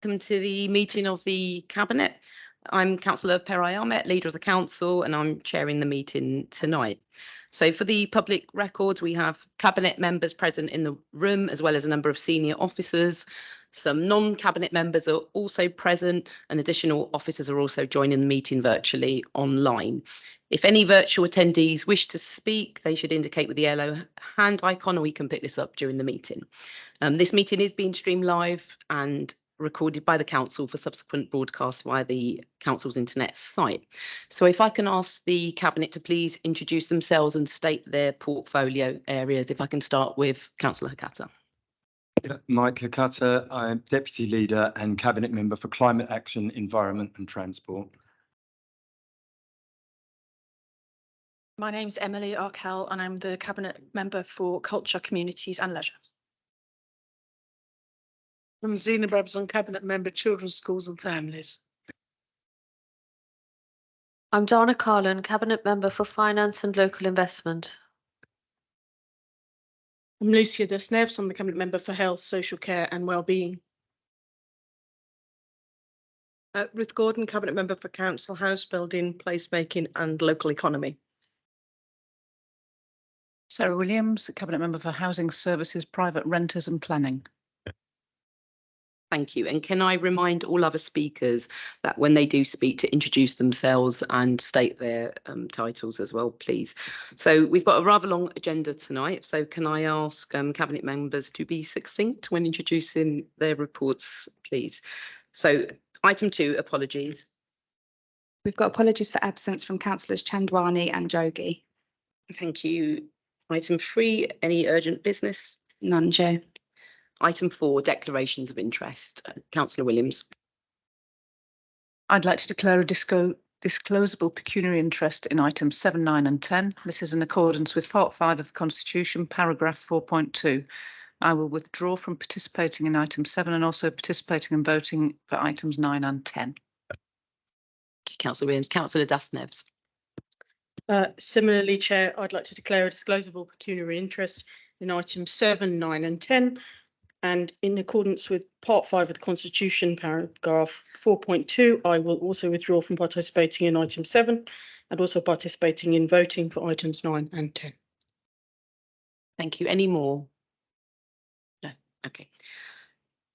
Welcome to the meeting of the Cabinet. I'm Councillor Perai Ahmet, Leader of the Council, and I'm chairing the meeting tonight. So for the public records, we have Cabinet members present in the room, as well as a number of senior officers. Some non-Cabinet members are also present, and additional officers are also joining the meeting virtually online. If any virtual attendees wish to speak, they should indicate with the yellow hand icon, or we can pick this up during the meeting. This meeting is being streamed live and recorded by the council for subsequent broadcast via the council's internet site. So if I can ask the Cabinet to please introduce themselves and state their portfolio areas, if I can start with Councillor Hakata. Yeah, Mike Hakata, I'm Deputy Leader and Cabinet Member for Climate Action, Environment and Transport. My name's Emily Arkell and I'm the Cabinet Member for Culture, Communities and Leisure. I'm Zena Brabazon, Cabinet Member, Children's Schools and Families. I'm Dana Carlin, Cabinet Member for Finance and Local Investment. I'm Lucia Desneves, I'm the Cabinet Member for Health, Social Care and Wellbeing. Ruth Gordon, Cabinet Member for Council, House Building, Placemaking and Local Economy. Sarah Williams, Cabinet Member for Housing Services, Private Renters and Planning. Thank you. And can I remind all other speakers that when they do speak to introduce themselves and state their titles as well, please. So we've got a rather long agenda tonight. So can I ask Cabinet members to be succinct when introducing their reports, please? So item 2, apologies. We've got apologies for absence from Councillors Chandwani and Jogi. Thank you. Item 3, any urgent business? None, Chair. Item 4, declarations of interest. Councillor Williams. I'd like to declare a disclosable pecuniary interest in items 7, 9 and 10. This is in accordance with Part 5 of the Constitution, paragraph 4.2. I will withdraw from participating in item 7 and also participating in voting for items 9 and 10. Councillor Williams. Councillor Dasneves. Similarly, Chair, I'd like to declare a disclosable pecuniary interest in items 7, 9 and 10. And in accordance with Part 5 of the Constitution, paragraph 4.2, I will also withdraw from participating in item 7 and also participating in voting for items 9 and 10. Thank you. Any more? No. Okay.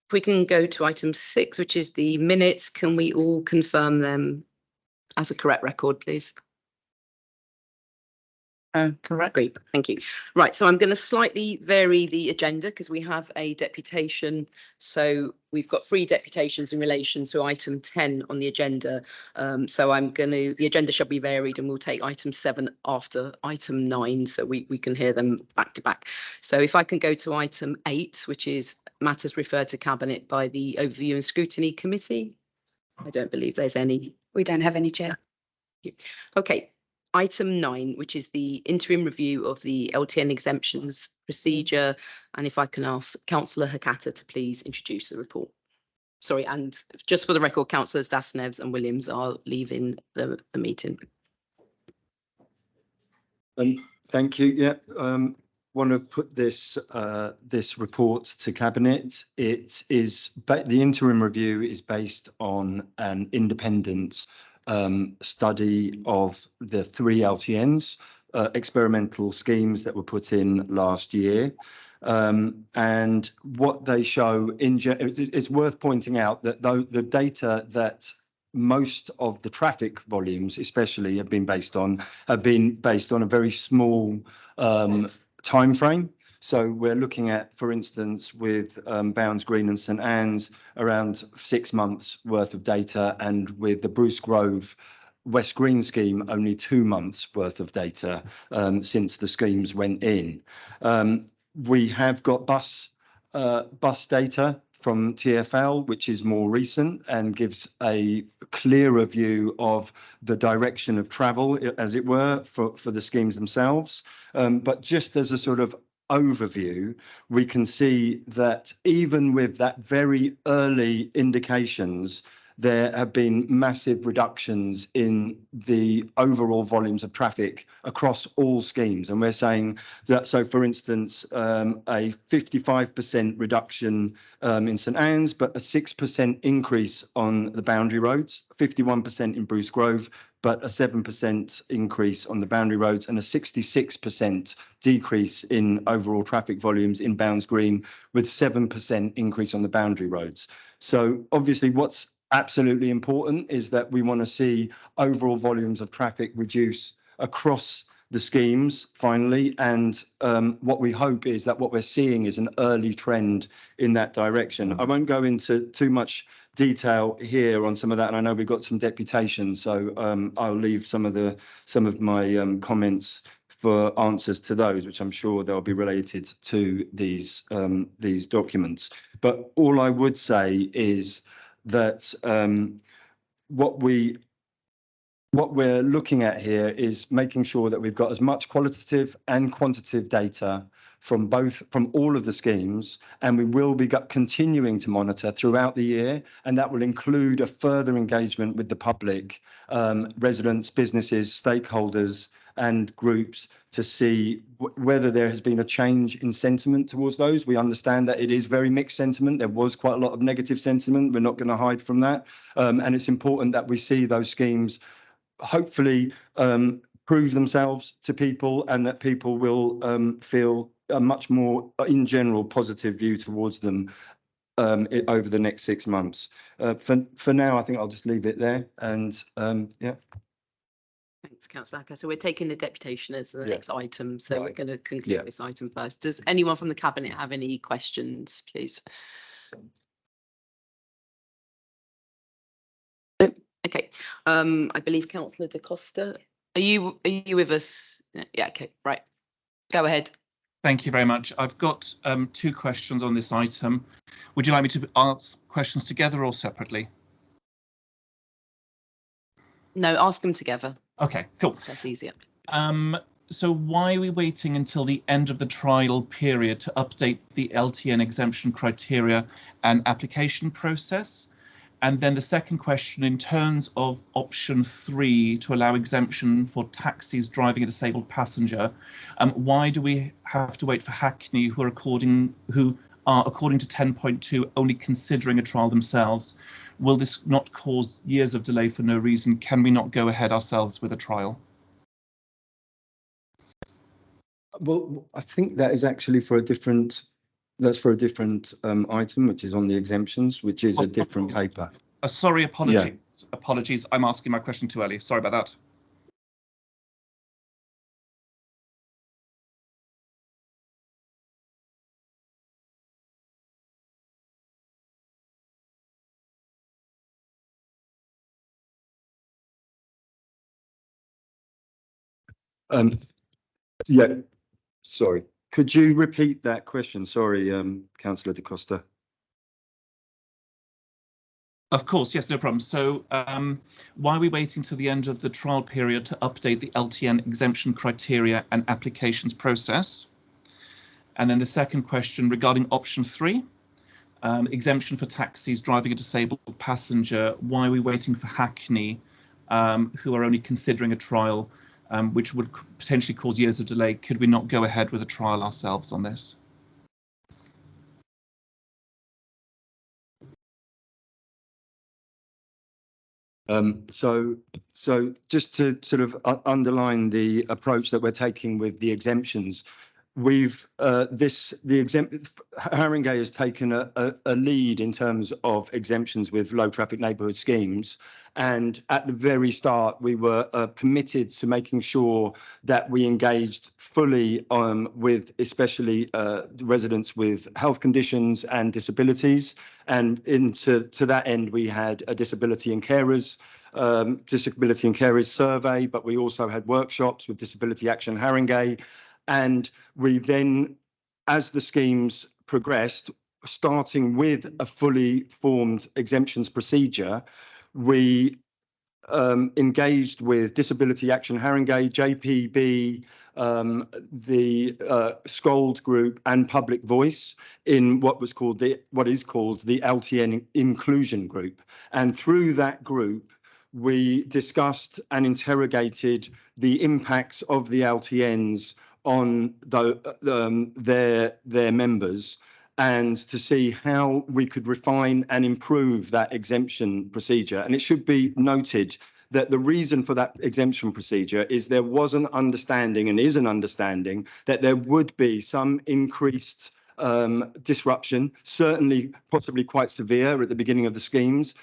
If we can go to item 6, which is the minutes, can we all confirm them as a correct record, please? Correct. Great, thank you. Right, so I'm going to slightly vary the agenda because we have a deputation. So we've got 3 deputations in relation to item 10 on the agenda. So the agenda shall be varied and we'll take item 7 after item 9 so we can hear them back to back. So if I can go to item 8, which is matters referred to Cabinet by the Overview and Scrutiny Committee. I don't believe there's any. We don't have any, Chair. Okay. Item 9, which is the interim review of the LTN exemptions procedure. And if I can ask Councillor Hakata to please introduce the report. Sorry, and just for the record, Councillors Dasneves and Williams are leaving the meeting. Thank you. Yeah, want to put this report to Cabinet. It is the interim review is based on an independent study of the 3 LTNs, experimental schemes that were put in last year. And what they show, it's worth pointing out that though the data that most of the traffic volumes especially have been based on a very small time frame. So we're looking at, for instance, with Bounds Green and St Anne's, around 6 months worth of data, and with the Bruce Grove West Green scheme, only 2 months worth of data since the schemes went in. We have got bus data from TfL, which is more recent and gives a clearer view of the direction of travel, as it were, for the schemes themselves. But just as a sort of overview, we can see that even with that very early indications there have been massive reductions in the overall volumes of traffic across all schemes. And we're saying that, so for instance, a 55% reduction in St Anne's, but a 6% increase on the boundary roads, 51% in Bruce Grove, but a 7% increase on the boundary roads and a 66% decrease in overall traffic volumes in Bounds Green, with 7% increase on the boundary roads. So obviously what's absolutely important is that we want to see overall volumes of traffic reduce across the schemes finally, and what we hope is that what we're seeing is an early trend in that direction. I won't go into too much detail here on some of that, and I know we've got some deputations, so I'll leave some of my comments for answers to those, which I'm sure they'll be related to these documents. But all I would say is that what we're looking at here is making sure that we've got as much qualitative and quantitative data from all of the schemes, and we will be continuing to monitor throughout the year, and that will include a further engagement with the public, residents, businesses, stakeholders and groups to see whether there has been a change in sentiment towards those. We understand that it is very mixed sentiment. There was quite a lot of negative sentiment. We're not going to hide from that. And it's important that we see those schemes hopefully prove themselves to people, and that people will feel a much more, in general, positive view towards them over the next 6 months. For now, I think I'll just leave it there. And yeah. Thanks, Councillor Acker. So we're taking the deputation as the Yeah. next item. So we're Right. going to conclude Yeah. this item first. Does anyone from the Cabinet have any questions, please? No? Okay. I believe Councillor Da Costa, are you with us? Yeah. Okay. Right. Go ahead. Thank you very much. I've got 2 questions on this item. Would you like me to ask questions together or separately? No, ask them together. Okay, cool. That's easier. So why are we waiting until the end of the trial period to update the LTN exemption criteria and application process? And then the second question, in terms of option 3 to allow exemption for taxis driving a disabled passenger, why do we have to wait for Hackney, who are according to 10.2 only considering a trial themselves? Will this not cause years of delay for no reason? Can we not go ahead ourselves with a trial? Well, I think that is actually for a different, item, which is on the exemptions, which is a different paper. Sorry, apologies. Yeah. Apologies. I'm asking my question too early. Sorry about that. Yeah, sorry. Could you repeat that question? Sorry, Councillor Da Costa. Of course, yes, no problem. So why are we waiting till the end of the trial period to update the LTN exemption criteria and applications process? And then the second question regarding option 3, exemption for taxis driving a disabled passenger. Why are we waiting for Hackney, who are only considering a trial, which would potentially cause years of delay? Could we not go ahead with a trial ourselves on this? So just to sort of underline the approach that we're taking with the exemptions, we've Haringey has taken a lead in terms of exemptions with low traffic neighbourhood schemes, and at the very start we were committed to making sure that we engaged fully with especially residents with health conditions and disabilities, and to that end we had a disability and carers survey, but we also had workshops with Disability Action Haringey. And we then, as the schemes progressed, starting with a fully formed exemptions procedure, we engaged with Disability Action Haringey, JPB, the Scold Group and Public Voice in what is called the LTN Inclusion Group. And through that group, we discussed and interrogated the impacts of the LTNs on their members, and to see how we could refine and improve that exemption procedure. And it should be noted that the reason for that exemption procedure is there was an understanding, and is an understanding, that there would be some increased disruption, certainly possibly quite severe at the beginning of the schemes,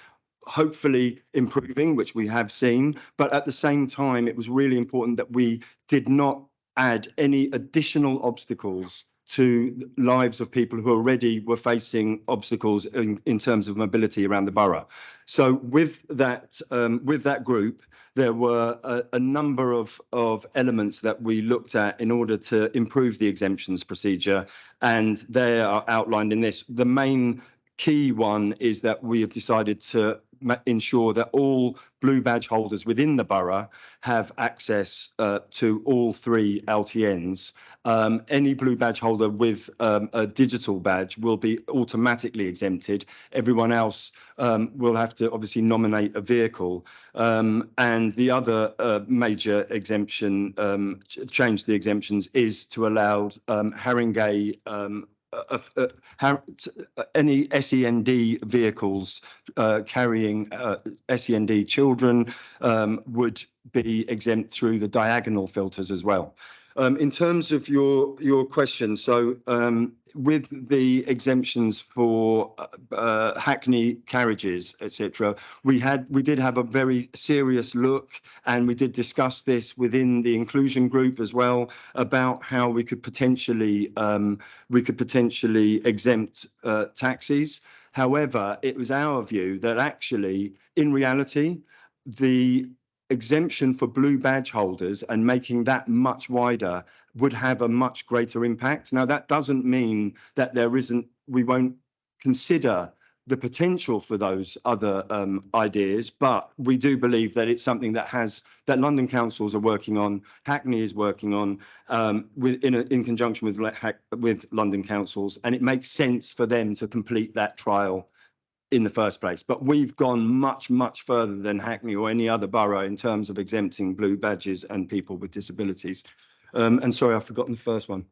hopefully improving, which we have seen. But at the same time, it was really important that we did not add any additional obstacles to lives of people who already were facing obstacles in terms of mobility around the borough. So with that group, there were a number of elements that we looked at in order to improve the exemptions procedure, and they are outlined in this. The main key one is that we have decided to ensure that all blue badge holders within the borough have access to all 3 LTNs. Any blue badge holder with a digital badge will be automatically exempted. Everyone else will have to obviously nominate a vehicle. And the other major exemption, change to the exemptions, is to allow Haringey any SEND vehicles carrying SEND children would be exempt through the diagonal filters as well. In terms of your question, so with the exemptions for Hackney carriages, etc., we did have a very serious look, and we did discuss this within the inclusion group as well, about how we could potentially exempt taxis. However, it was our view that actually, in reality, the exemption for blue badge holders and making that much wider would have a much greater impact. Now, that doesn't mean that we won't consider the potential for those other ideas, but we do believe that it's something that London councils are working on, Hackney is working on, in conjunction with London councils, and it makes sense for them to complete that trial in the first place. But we've gone much, much further than Hackney or any other borough in terms of exempting blue badges and people with disabilities. And sorry, I've forgotten the first one.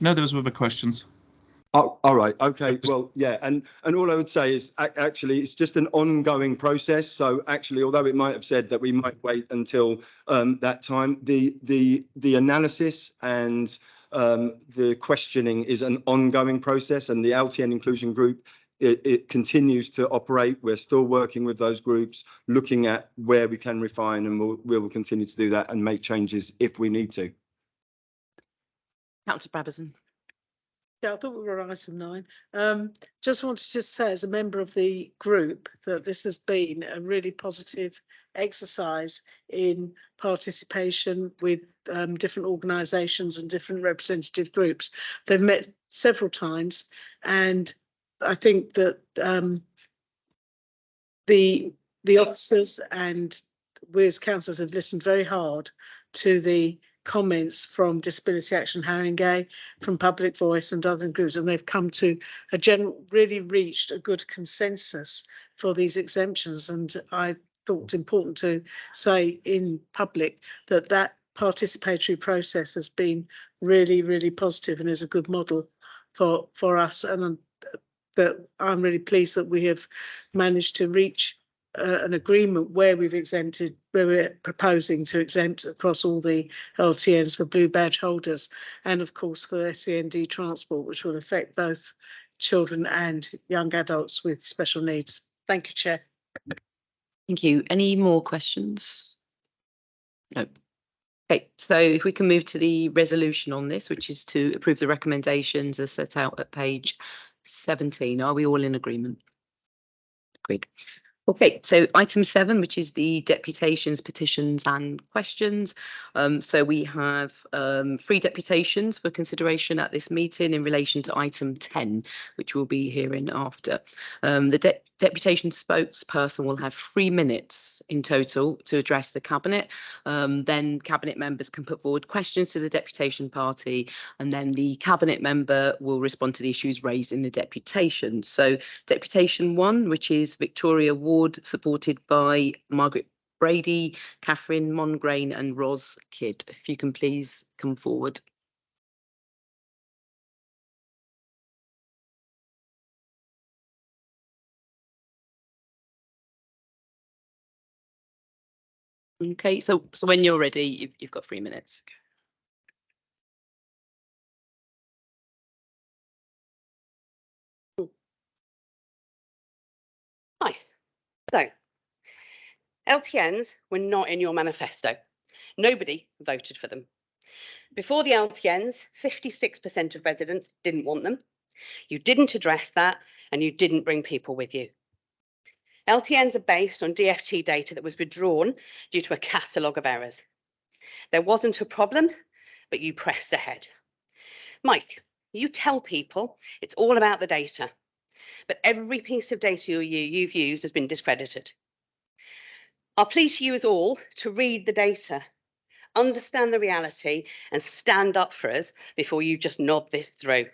No, those were the questions. Oh, all right. Okay. Well, yeah. And all I would say is actually it's just an ongoing process. So actually, although it might have said that we might wait until that time, the analysis and the questioning is an ongoing process, and the LTN Inclusion Group, it continues to operate. We're still working with those groups, looking at where we can refine, and we'll continue to do that and make changes if we need to. Councillor Brabazon. Yeah, I thought we were on item 9. Just wanted to say, as a member of the group, that this has been a really positive exercise in participation with different organisations and different representative groups. They've met several times, and I think that the officers and we as councillors have listened very hard to the comments from Disability Action Haringey, from Public Voice and other groups, and they've come to really reached a good consensus for these exemptions. And I thought it's important to say in public that participatory process has been really, really positive and is a good model for us. And that I'm really pleased that we have managed to reach an agreement where we're proposing to exempt across all the LTNs for blue badge holders, and of course for SEND transport, which will affect both children and young adults with special needs. Thank you, Chair. Thank you. Any more questions? No. Okay, so if we can move to the resolution on this, which is to approve the recommendations as set out at page 17. Are we all in agreement? Agreed. Okay, so item 7, which is the deputations, petitions and questions. So we have 3 deputations for consideration at this meeting in relation to item 10, which we'll be hearing after. The deputation spokesperson will have 3 minutes in total to address the Cabinet. Then Cabinet members can put forward questions to the deputation party, and then the Cabinet member will respond to the issues raised in the deputation. So Deputation 1, which is Victoria Ward, supported by Margaret Brady, Catherine Mongrain and Ros Kidd. If you can please come forward. Okay, so when you're ready, you've got 3 minutes. Hi. So, LTNs were not in your manifesto. Nobody voted for them. Before the LTNs, 56% of residents didn't want them. You didn't address that, and you didn't bring people with you. LTNs are based on DFT data that was withdrawn due to a catalogue of errors. There wasn't a problem, but you pressed ahead. Mike, you tell people it's all about the data, but every piece of data you've used has been discredited. Our plea to you is all to read the data, understand the reality, and stand up for us before you just nod this through.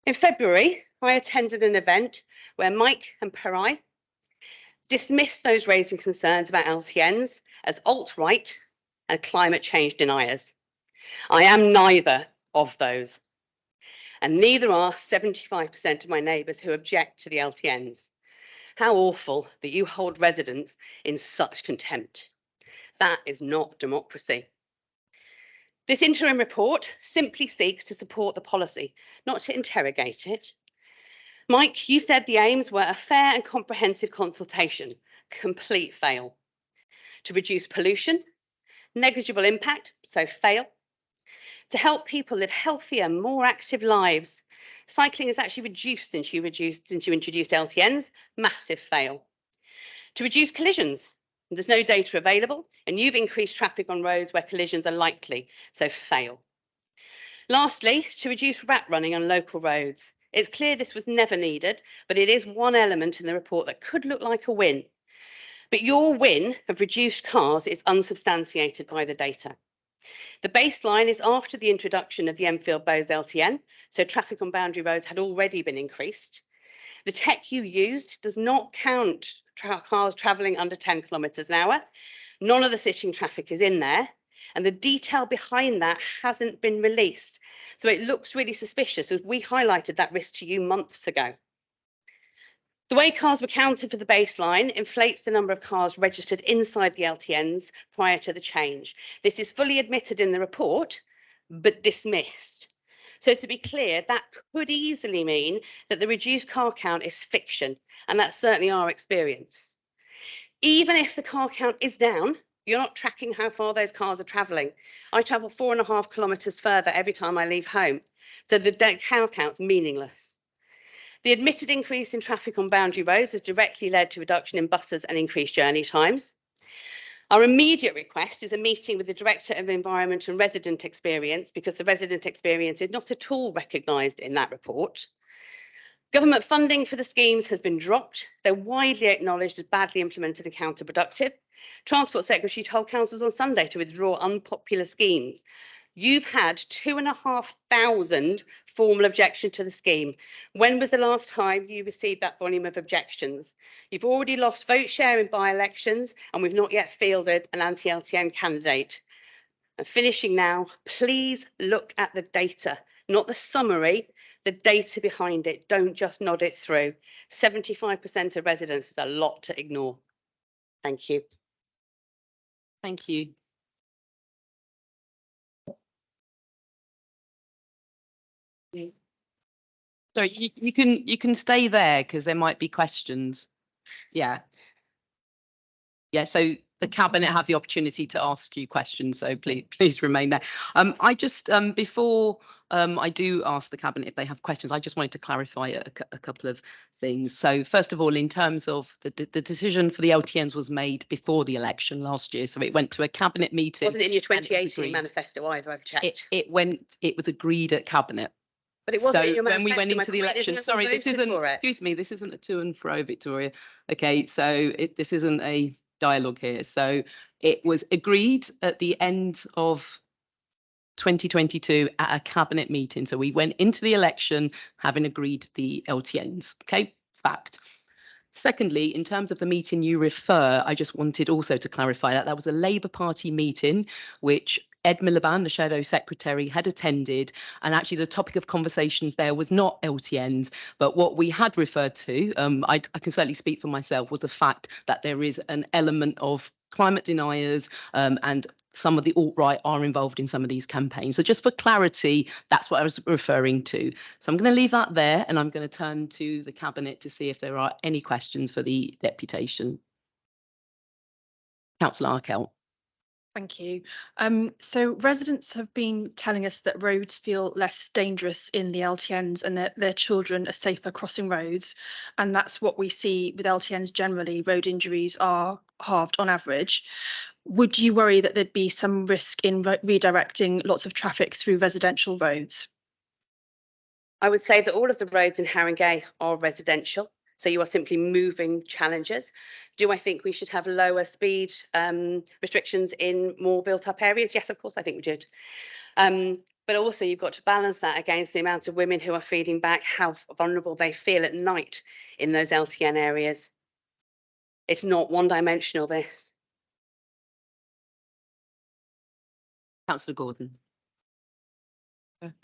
In February, I attended an event where Mike and Perai dismissed those raising concerns about LTNs as alt-right and climate change deniers. I am neither of those, and neither are 75% of my neighbours who object to the LTNs. How awful that you hold residents in such contempt. That is not democracy. This interim report simply seeks to support the policy, not to interrogate it. Mike, you said the aims were a fair and comprehensive consultation. Complete fail. To reduce pollution, negligible impact, so fail. To help people live healthier, more active lives. Cycling has actually reduced since you introduced LTNs, massive fail. To reduce collisions, there's no data available, and you've increased traffic on roads where collisions are likely, so fail. Lastly, to reduce rat running on local roads. It's clear this was never needed, but it is one element in the report that could look like a win. But your win of reduced cars is unsubstantiated by the data. The baseline is after the introduction of the Enfield Bowes LTN, so traffic on boundary roads had already been increased. The tech you used does not count cars travelling under 10 kilometres an hour. None of the sitting traffic is in there, and the detail behind that hasn't been released. So it looks really suspicious, as we highlighted that risk to you months ago. The way cars were counted for the baseline inflates the number of cars registered inside the LTNs prior to the change. This is fully admitted in the report, but dismissed. So to be clear, that could easily mean that the reduced car count is fiction, and that's certainly our experience. Even if the car count is down, you're not tracking how far those cars are travelling. I travel 4.5 kilometres further every time I leave home, so the car count's meaningless. The admitted increase in traffic on boundary roads has directly led to reduction in buses and increased journey times. Our immediate request is a meeting with the Director of Environment and Resident Experience, because the resident experience is not at all recognised in that report. Government funding for the schemes has been dropped. They're widely acknowledged as badly implemented and counterproductive. Transport Secretary told councils on Sunday to withdraw unpopular schemes. You've had 2,500 formal objections to the scheme. When was the last time you received that volume of objections? You've already lost vote share in by-elections, and we've not yet fielded an anti-LTN candidate. I'm finishing now. Please look at the data, not the summary, the data behind it. Don't just nod it through. 75% of residents is a lot to ignore. Thank you. Thank you. Sorry, you can stay there because there might be questions. Yeah. Yeah, so the cabinet have the opportunity to ask you questions, so please remain there. I just before I do ask the cabinet if they have questions, I just wanted to clarify a couple of things. So first of all, in terms of the decision for the LTNs was made before the election last year, so it went to a cabinet meeting. Wasn't in your and it was 2018 agreed. manifesto either, I've checked. It was agreed at cabinet. But it wasn't in your when we went manifesto. into the election, sorry, this isn't, excuse me, this isn't a to and fro, Victoria. Okay, so this isn't a dialogue here. So it was agreed at the end of 2022 at a cabinet meeting. So we went into the election having agreed the LTNs. Okay, fact. Secondly, in terms of the meeting you refer, I just wanted also to clarify that was a Labour Party meeting, which Ed Miliband, the Shadow Secretary, had attended. And actually the topic of conversations there was not LTNs, but what we had referred to, I can certainly speak for myself, was the fact that there is an element of climate deniers and some of the alt-right are involved in some of these campaigns. So just for clarity, that's what I was referring to. So I'm going to leave that there and I'm going to turn to the cabinet to see if there are any questions for the deputation. Councillor Arkell. Thank you. So residents have been telling us that roads feel less dangerous in the LTNs and that their children are safer crossing roads. And that's what we see with LTNs generally. Road injuries are halved on average. Would you worry that there'd be some risk in redirecting lots of traffic through residential roads? I would say that all of the roads in Haringey are residential. So you are simply moving challengers. Do I think we should have lower speed restrictions in more built up areas? Yes, of course, I think we should. But also you've got to balance that against the amount of women who are feeding back how vulnerable they feel at night in those LTN areas. It's not one dimensional, this. Councillor Gordon.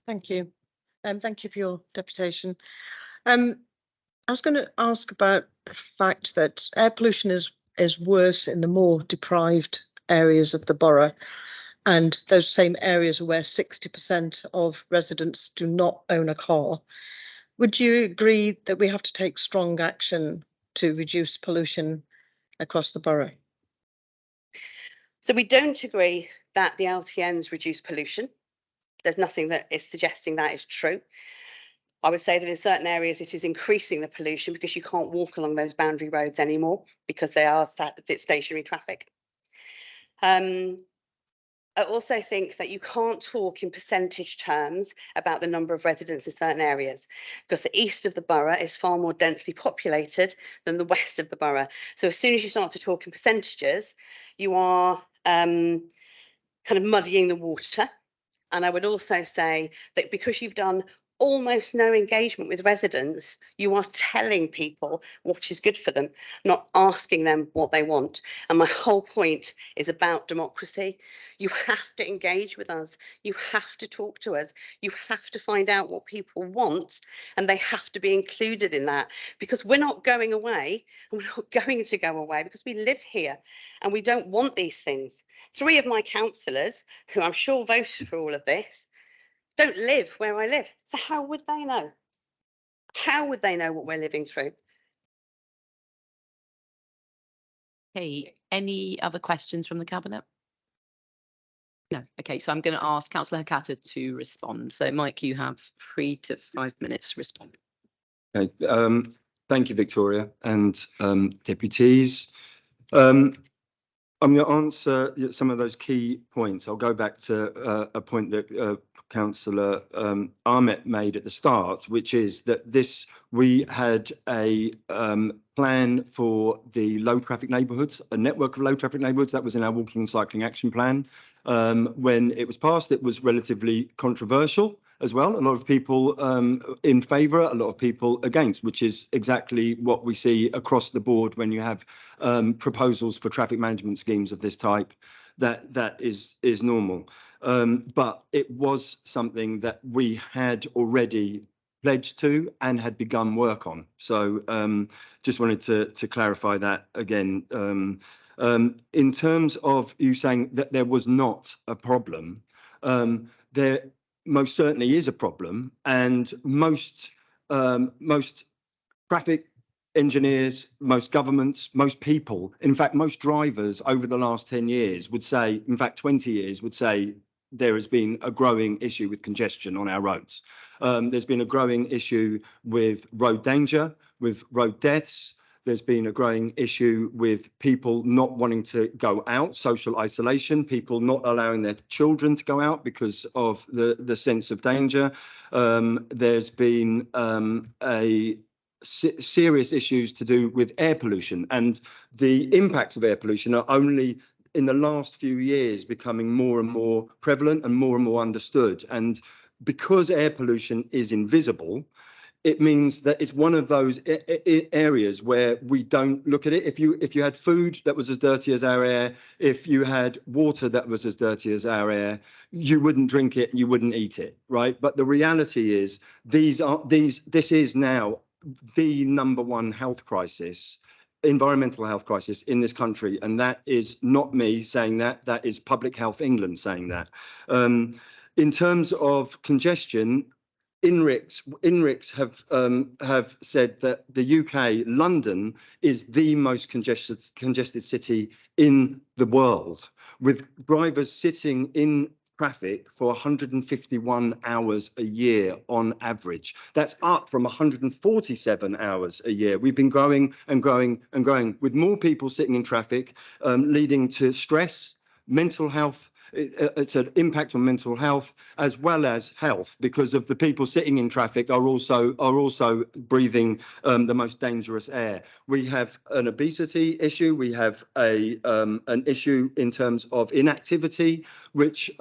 Thank you. Thank you for your deputation. I was going to ask about the fact that air pollution is worse in the more deprived areas of the borough, and those same areas where 60% of residents do not own a car. Would you agree that we have to take strong action to reduce pollution across the borough? So we don't agree that the LTNs reduce pollution. There's nothing that is suggesting that is true. I would say that in certain areas it is increasing the pollution because you can't walk along those boundary roads anymore because they are stationary traffic. I also think that you can't talk in percentage terms about the number of residents in certain areas because the east of the borough is far more densely populated than the west of the borough. So as soon as you start to talk in percentages, you are kind of muddying the water. And I would also say that because you've done almost no engagement with residents, you are telling people what is good for them, not asking them what they want. And my whole point is about democracy. You have to engage with us. You have to talk to us. You have to find out what people want, and they have to be included in that, because we're not going away, and we're not going to go away because we live here and we don't want these things. 3 of my councillors, who I'm sure voted for all of this, don't live where I live. So how would they know? How would they know what we're living through? Okay, any other questions from the cabinet? No. Okay, so I'm going to ask Councillor Hakata to respond. So Mike, you have 3 to 5 minutes to respond. Okay, thank you, Victoria, and deputies. I'm going to answer some of those key points. I'll go back to a point that Councillor Ahmet made at the start, which is that we had a plan for the low traffic neighbourhoods, a network of low traffic neighbourhoods. That was in our walking and cycling action plan. When it was passed, it was relatively controversial as well. A lot of people in favour, a lot of people against, which is exactly what we see across the board when you have proposals for traffic management schemes of this type. That is normal. But it was something that we had already pledged to and had begun work on. So just wanted to clarify that again. In terms of you saying that there was not a problem, there most certainly is a problem, and most traffic engineers, most governments, most people, in fact, most drivers over the last 10 years would say, in fact, 20 years would say there has been a growing issue with congestion on our roads. There's been a growing issue with road danger, with road deaths. There's been a growing issue with people not wanting to go out, social isolation, people not allowing their children to go out because of the sense of danger. There's been serious issues to do with air pollution, and the impacts of air pollution are only in the last few years becoming more and more prevalent and more understood. And because air pollution is invisible, it means that it's one of those areas where we don't look at it. If you had food that was as dirty as our air, if you had water that was as dirty as our air, you wouldn't drink it, you wouldn't eat it, right? But the reality is this is now the #1 health crisis, environmental health crisis in this country. And that is not me saying that, that is Public Health England saying that. In terms of congestion, INRIX have said that the UK, London, is the most congested city in the world, with drivers sitting in traffic for 151 hours a year on average. That's up from 147 hours a year. We've been growing and growing and growing, with more people sitting in traffic, leading to stress, mental health. It's an impact on mental health as well as health, because of the people sitting in traffic are also breathing the most dangerous air. We have an obesity issue. We have an issue in terms of inactivity, which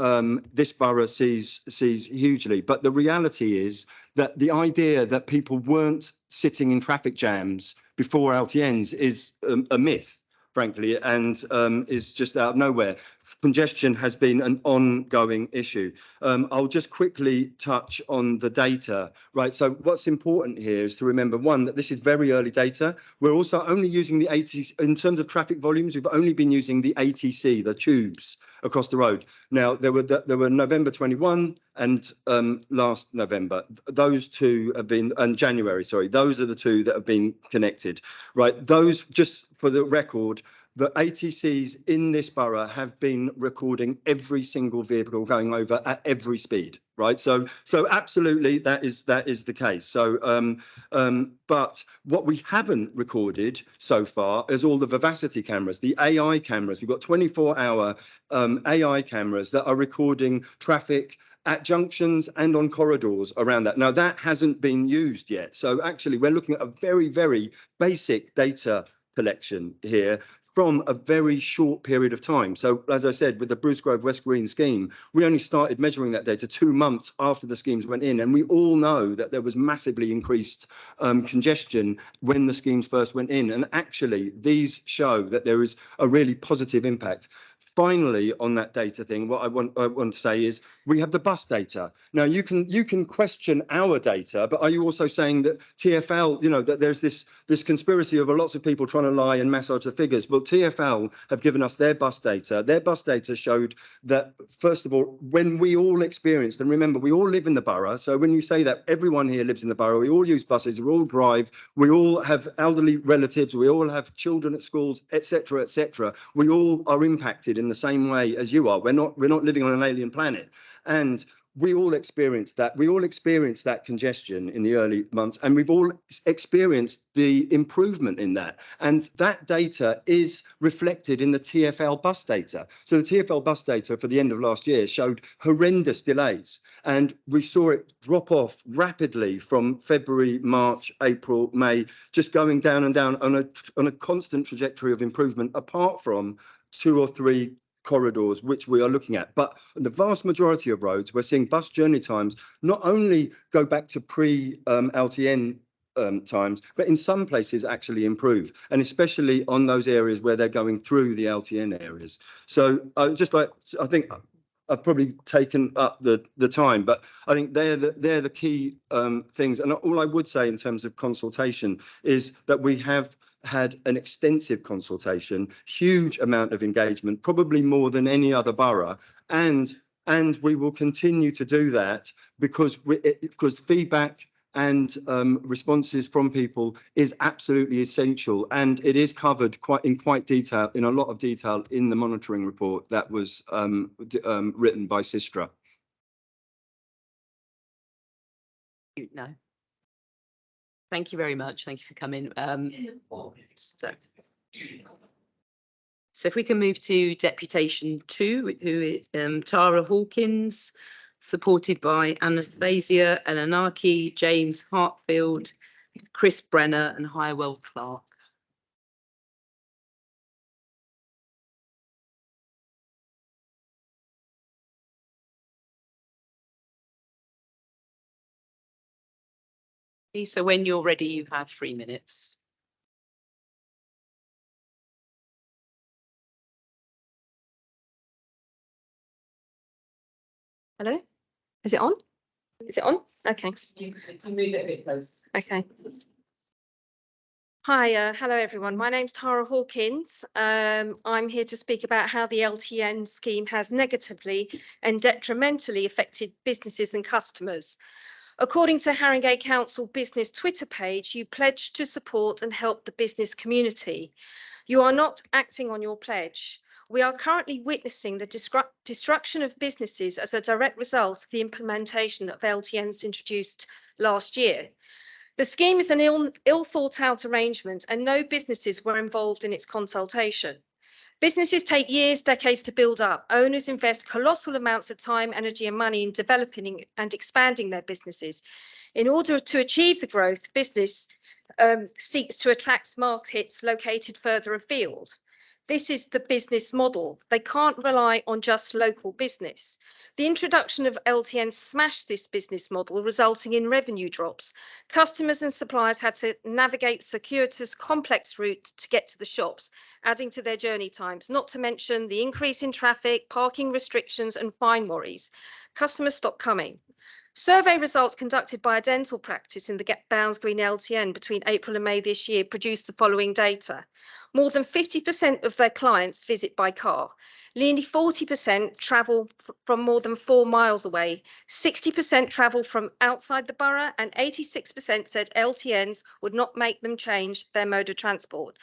this borough sees hugely. But the reality is that the idea that people weren't sitting in traffic jams before LTNs is a myth, frankly, and is just out of nowhere. Congestion has been an ongoing issue. I'll just quickly touch on the data, right? So what's important here is to remember, one, that this is very early data. We're also only using the ATC, in terms of traffic volumes, we've only been using the ATC, the tubes across the road. Now, there were November 21 and last November. Those two have been, and January, sorry, those are the two that have been connected, right? Those, just for the record, the ATCs in this borough have been recording every single vehicle going over at every speed, right? So absolutely, that is the case. So, but what we haven't recorded so far is all the Vivacity cameras, the AI cameras. We've got 24-hour AI cameras that are recording traffic at junctions and on corridors around that. Now, that hasn't been used yet. So actually, we're looking at a very, very basic data collection here from a very short period of time. So, as I said, with the Bruce Grove West Green scheme, we only started measuring that data 2 months after the schemes went in. And we all know that there was massively increased congestion when the schemes first went in. And actually, these show that there is a really positive impact. Finally, on that data thing, what I want to say is we have the bus data. Now, you can question our data, but are you also saying that TfL, you know, that there's this conspiracy of lots of people trying to lie and massage the figures? Well, TfL have given us their bus data. Their bus data showed that, first of all, when we all experienced, and remember, we all live in the borough. So when you say that everyone here lives in the borough, we all use buses, we all drive, we all have elderly relatives, we all have children at schools, etc., etc. We all are impacted in the same way as you are. We're not living on an alien planet, and we all experienced that. We all experienced that congestion in the early months, and we've all experienced the improvement in that. And that data is reflected in the TfL bus data. So the TfL bus data for the end of last year showed horrendous delays, and we saw it drop off rapidly from February, March, April, May, just going down and down on a constant trajectory of improvement, apart from 2 or 3 corridors which we are looking at. But the vast majority of roads, we're seeing bus journey times not only go back to pre-LTN times, but in some places actually improve, and especially on those areas where they're going through the LTN areas. So I think I've probably taken up the time, but I think they're the key things. And all I would say in terms of consultation is that we have had an extensive consultation, huge amount of engagement, probably more than any other borough, and we will continue to do that because feedback and responses from people is absolutely essential, and it is covered in a lot of detail in the monitoring report that was written by Sistra. No. Thank you very much. Thank you for coming. So if we can move to Deputation 2, who is Tara Hawkins, supported by Anastasia Elenaki, James Hartfield, Chris Brenner and Highwell Clark. So when you're ready, you have 3 minutes. Hello? Is it on? Is it on? Okay. You move it a bit close. Okay. Hi, hello everyone. My name's Tara Hawkins. I'm here to speak about how the LTN scheme has negatively and detrimentally affected businesses and customers. According to Haringey Council Business Twitter page, you pledged to support and help the business community. You are not acting on your pledge. We are currently witnessing the destruction of businesses as a direct result of the implementation of LTNs introduced last year. The scheme is an ill thought out arrangement and no businesses were involved in its consultation. Businesses take years, decades to build up. Owners invest colossal amounts of time, energy and money in developing and expanding their businesses. In order to achieve the growth, business seeks to attract markets located further afield. This is the business model. They can't rely on just local business. The introduction of LTN smashed this business model, resulting in revenue drops. Customers and suppliers had to navigate circuitous, complex routes to get to the shops, adding to their journey times, not to mention the increase in traffic, parking restrictions and fine worries. Customers stopped coming. Survey results conducted by a dental practice in the Bounds Green LTN between April and May this year produced the following data. More than 50% of their clients visit by car. Nearly 40% travel from more than 4 miles away. 60% travel from outside the borough and 86% said LTNs would not make them change their mode of transport.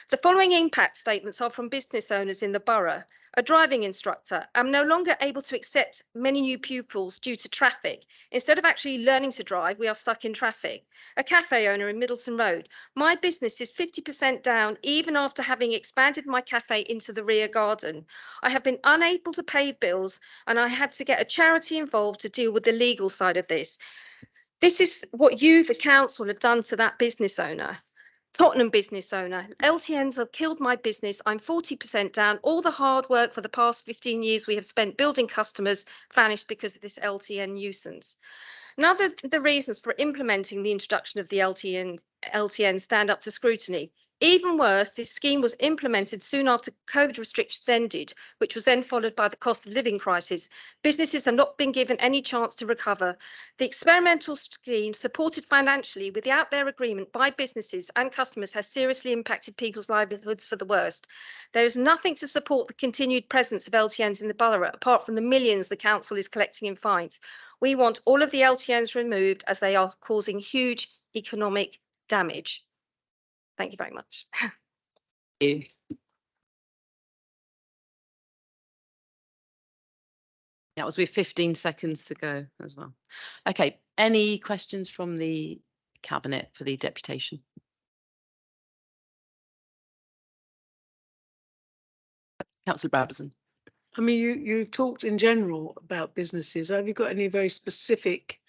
The following impact statements are from business owners in the borough. A driving instructor, I'm no longer able to accept many new pupils due to traffic. Instead of actually learning to drive, we are stuck in traffic. A cafe owner in Middleton Road, my business is 50% down even after having expanded my cafe into the rear garden. I have been unable to pay bills and I had to get a charity involved to deal with the legal side of this. This is what you, the council, have done to that business owner. Tottenham business owner, LTNs have killed my business. I'm 40% down. All the hard work for the past 15 years we have spent building customers vanished because of this LTN nuisance. Now the reasons for implementing the introduction of the LTN stand up to scrutiny. Even worse, this scheme was implemented soon after COVID restrictions ended, which was then followed by the cost of living crisis. Businesses have not been given any chance to recover. The experimental scheme, supported financially without their agreement by businesses and customers, has seriously impacted people's livelihoods for the worst. There is nothing to support the continued presence of LTNs in the borough, apart from the millions the council is collecting in fines. We want all of the LTNs removed as they are causing huge economic damage. Thank you very much. Thank you. That was with 15 seconds to go as well. Okay, any questions from the Cabinet for the deputation? Councillor Brabazon. I mean, you've talked in general about businesses. Have you got any very specific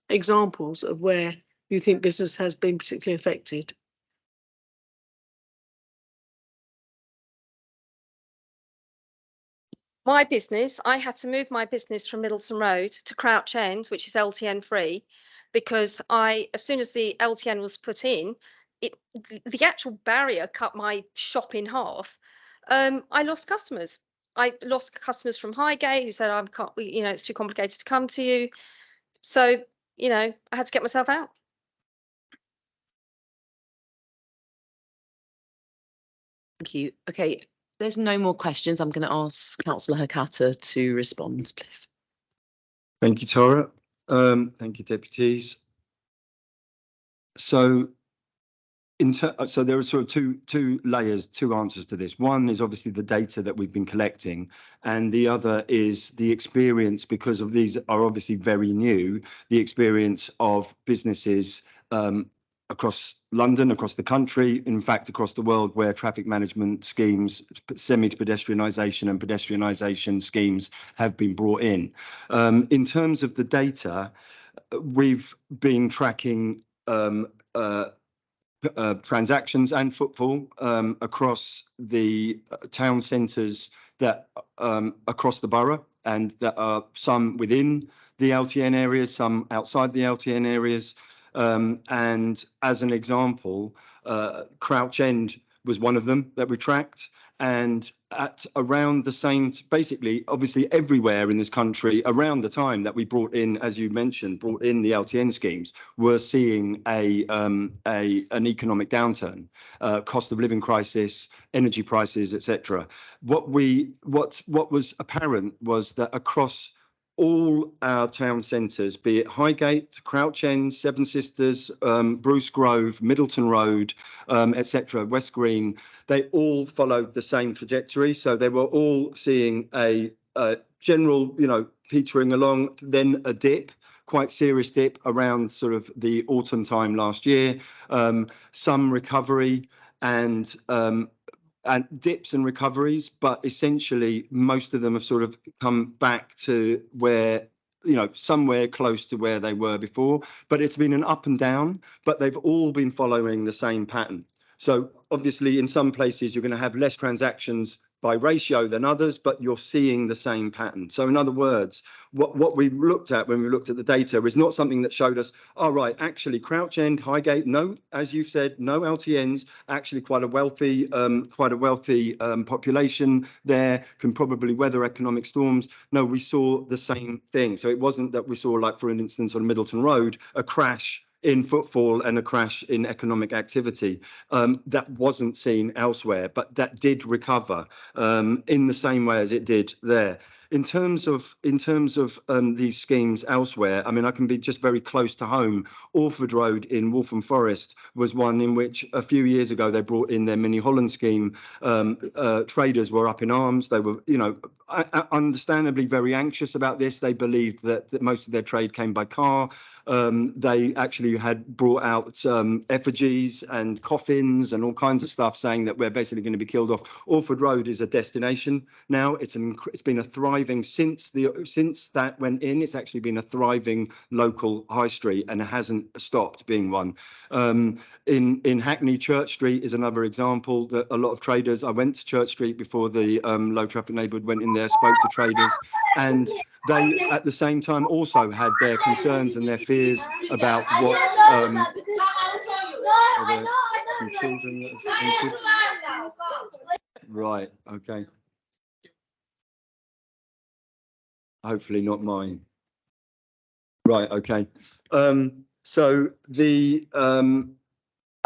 examples of where you think business has been particularly affected? My business, I had to move my business from Middleton Road to Crouch End, which is LTN free, because as soon as the LTN was put in, the actual barrier cut my shop in half. I lost customers. I lost customers from Highgate who said, it's too complicated to come to you. So, I had to get myself out. Thank you. Okay, there's no more questions. I'm going to ask Councillor Hakata to respond, please. Thank you, Tara. Thank you, deputies. So so there are sort of two layers, two answers to this. One is obviously the data that we've been collecting, and the other is the experience, because of these are obviously very new, the experience of businesses across London, across the country, in fact, across the world, where traffic management schemes, semi-pedestrianisation and pedestrianisation schemes have been brought in. In terms of the data, we've been tracking transactions and footfall across the town centres that across the borough, and that are some within the LTN areas, some outside the LTN areas. And as an example, Crouch End was one of them that we tracked. And at around the same, basically, obviously everywhere in this country, around the time that we brought in, as you mentioned, brought in the LTN schemes, we're seeing an economic downturn, cost of living crisis, energy prices, etc. What was apparent was that across all our town centres, be it Highgate, Crouch End, Seven Sisters, Bruce Grove, Middleton Road, etc., West Green, they all followed the same trajectory. So they were all seeing a general, petering along, then a dip, quite serious dip around sort of the autumn time last year, some recovery and dips and recoveries, but essentially most of them have sort of come back to where, somewhere close to where they were before. But it's been an up and down, but they've all been following the same pattern. So obviously in some places you're going to have less transactions by ratio than others, but you're seeing the same pattern. So in other words, what we looked at when we looked at the data is not something that showed us, oh, right, actually Crouch End, Highgate, no, as you've said, no LTNs, actually quite a wealthy population there, can probably weather economic storms. No, we saw the same thing. So it wasn't that we saw, like, for instance, on Middleton Road, a crash in footfall and a crash in economic activity. That wasn't seen elsewhere, but that did recover in the same way as it did there. In terms of these schemes elsewhere, I mean, I can be just very close to home. Orford Road in Waltham Forest was one in which a few years ago they brought in their Mini Holland scheme. Traders were up in arms. They were, understandably very anxious about this. They believed that most of their trade came by car. They actually had brought out effigies and coffins and all kinds of stuff, saying that we're basically going to be killed off. Orford Road is a destination now. It's been a thriving, since that went in, it's actually been a thriving local high street, and it hasn't stopped being one. In Hackney, Church Street is another example that a lot of traders, I went to Church Street before the low traffic neighbourhood, went in there, spoke to traders, and they at the same time also had their concerns and their fears about what some children that have entered. Right, okay. Hopefully not mine. Right, okay. So the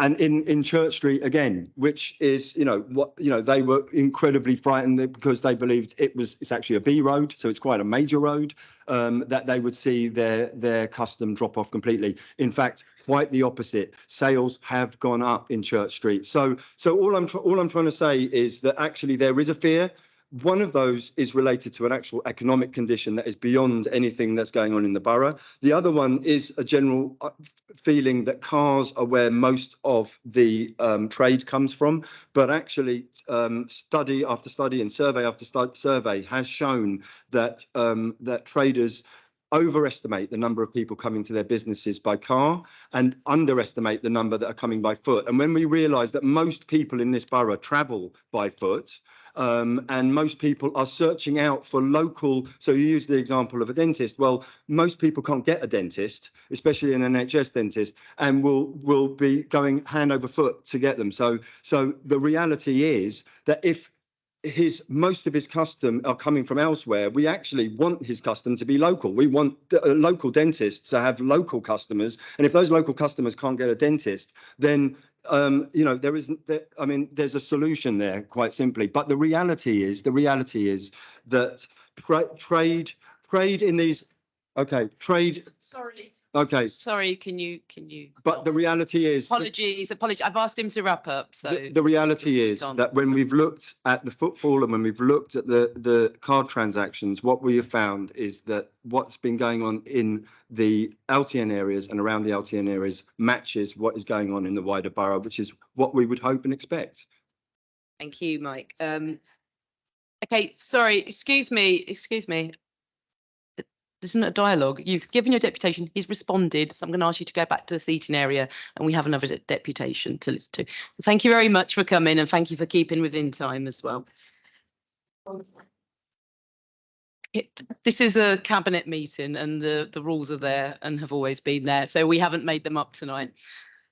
and in Church Street again, which is, they were incredibly frightened because they believed it's actually a B road, so it's quite a major road, that they would see their custom drop off completely. In fact, quite the opposite. Sales have gone up in Church Street. So all I'm trying to say is that actually there is a fear. One of those is related to an actual economic condition that is beyond anything that's going on in the borough. The other one is a general feeling that cars are where most of the trade comes from. But actually, study after study and survey after survey has shown that that traders overestimate the number of people coming to their businesses by car and underestimate the number that are coming by foot. And when we realise that most people in this borough travel by foot, and most people are searching out for local, so you use the example of a dentist. Well, most people can't get a dentist, especially an NHS dentist, and will be going hand over foot to get them. So the reality is that if most of his custom are coming from elsewhere, we actually want his custom to be local. We want local dentists to have local customers, and if those local customers can't get a dentist, then there's a solution there, quite simply. But the reality is that trade in these Okay, trade, Sorry. okay, Sorry, can you? but the reality is. Apologies. I've asked him to wrap up, so. The reality is can't. that when we've looked at the footfall and when we've looked at the card transactions, what we have found is that what's been going on in the LTN areas and around the LTN areas matches what is going on in the wider borough, which is what we would hope and expect. Thank you, Mike. Okay, sorry, excuse me. This isn't a dialogue. You've given your deputation, he's responded, so I'm going to ask you to go back to the seating area and we have another deputation to listen to. Thank you very much for coming and thank you for keeping within time as well. This is a cabinet meeting and the rules are there and have always been there, so we haven't made them up tonight.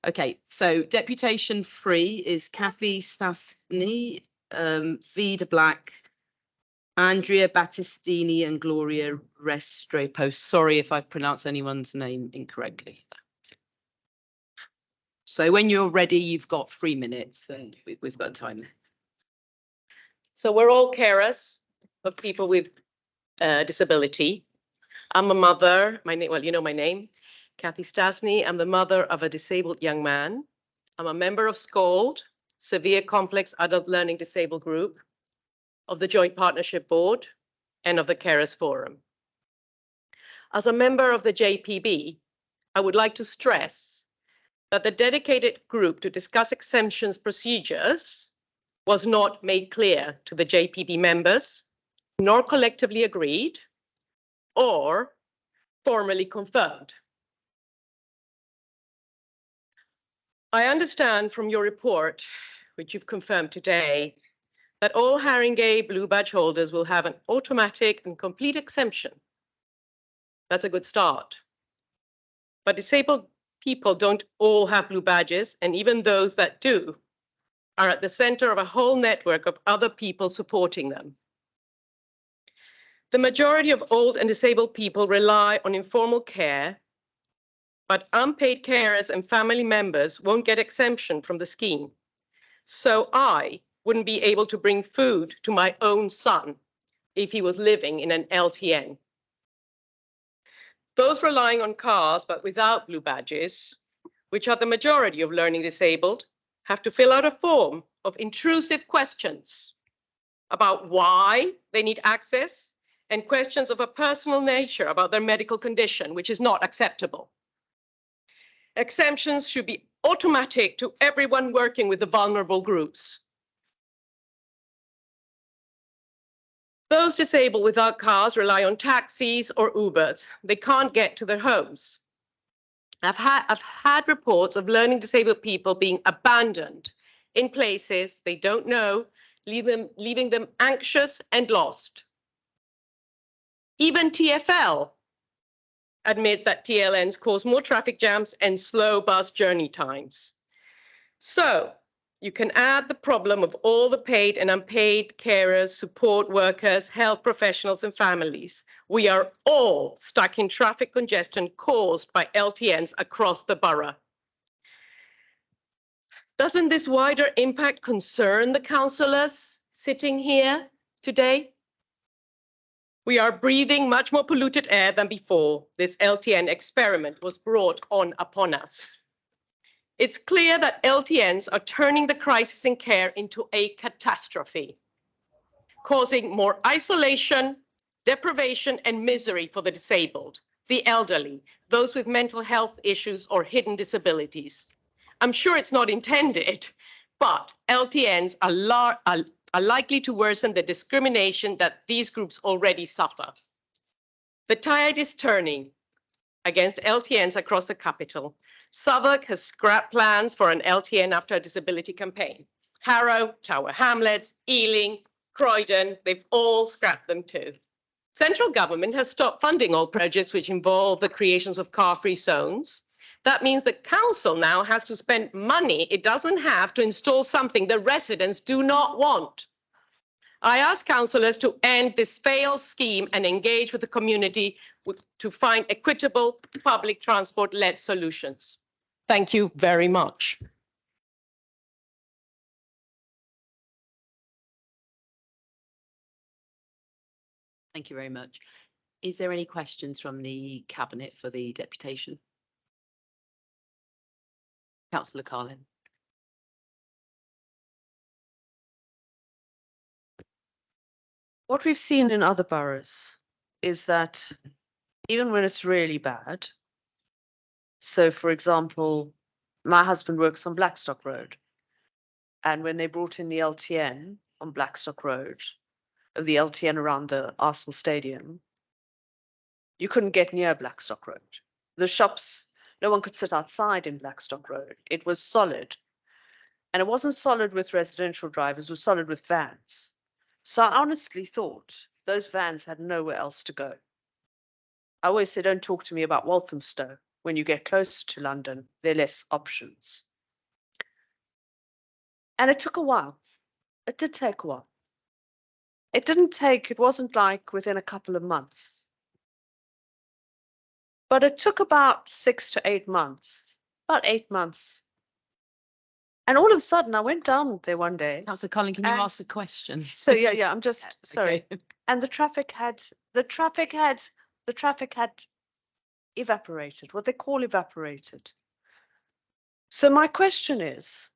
Okay, so deputation 3 is Kathy Stasny, Vida Black, Andrea Battistini and Gloria Restrepo. Sorry if I pronounce anyone's name incorrectly. So when you're ready, you've got 3 minutes and we've got time. So we're all carers of people with disability. I'm a mother, my name, well, you know my name, Kathy Stasny. I'm the mother of a disabled young man. I'm a member of SCALD, Severe Complex Adult Learning Disabled Group, of the Joint Partnership Board, and of the Carers Forum. As a member of the JPB, I would like to stress that the dedicated group to discuss exemptions procedures was not made clear to the JPB members, nor collectively agreed, or formally confirmed. I understand from your report, which you've confirmed today, that all Haringey Blue Badge holders will have an automatic and complete exemption. That's a good start. But disabled people don't all have blue badges, and even those that do are at the center of a whole network of other people supporting them. The majority of old and disabled people rely on informal care, but unpaid carers and family members won't get exemption from the scheme. So I wouldn't be able to bring food to my own son if he was living in an LTN. Those relying on cars but without blue badges, which are the majority of learning disabled, have to fill out a form of intrusive questions about why they need access and questions of a personal nature about their medical condition, which is not acceptable. Exemptions should be automatic to everyone working with the vulnerable groups. Those disabled without cars rely on taxis or Ubers. They can't get to their homes. I've had reports of learning disabled people being abandoned in places they don't know, leaving them anxious and lost. Even TfL admits that TLNs cause more traffic jams and slow bus journey times. So you can add the problem of all the paid and unpaid carers, support workers, health professionals, and families. We are all stuck in traffic congestion caused by LTNs across the borough. Doesn't this wider impact concern the councillors sitting here today? We are breathing much more polluted air than before this LTN experiment was brought on upon us. It's clear that LTNs are turning the crisis in care into a catastrophe, causing more isolation, deprivation, and misery for the disabled, the elderly, those with mental health issues or hidden disabilities. I'm sure it's not intended, but LTNs are likely to worsen the discrimination that these groups already suffer. The tide is turning against LTNs across the capital. Southwark has scrapped plans for an LTN after a disability campaign. Harrow, Tower Hamlets, Ealing, Croydon, they've all scrapped them too. Central government has stopped funding all projects which involve the creations of car-free zones. That means the council now has to spend money it doesn't have to install something the residents do not want. I ask councillors to end this failed scheme and engage with the community to find equitable public transport-led solutions. Thank you very much. Thank you very much. Is there any questions from the Cabinet for the deputation? Councillor Carlin. What we've seen in other boroughs is that even when it's really bad, so for example, my husband works on Blackstock Road. And when they brought in the LTN on Blackstock Road, the LTN around the Arsenal Stadium, you couldn't get near Blackstock Road. The shops, no one could sit outside in Blackstock Road. It was solid. And it wasn't solid with residential drivers, it was solid with vans. So I honestly thought those vans had nowhere else to go. I always say, don't talk to me about Walthamstow. When you get closer to London, there are less options. And it took a while. It did take a while. It wasn't like within a couple of months. But it took about 6 to 8 months, about 8 months. And all of a sudden I went down there one day. Councillor Collin, can you and- ask the question? So yeah, I'm just sorry. Okay. And the traffic had evaporated, what they call evaporated. So my question is,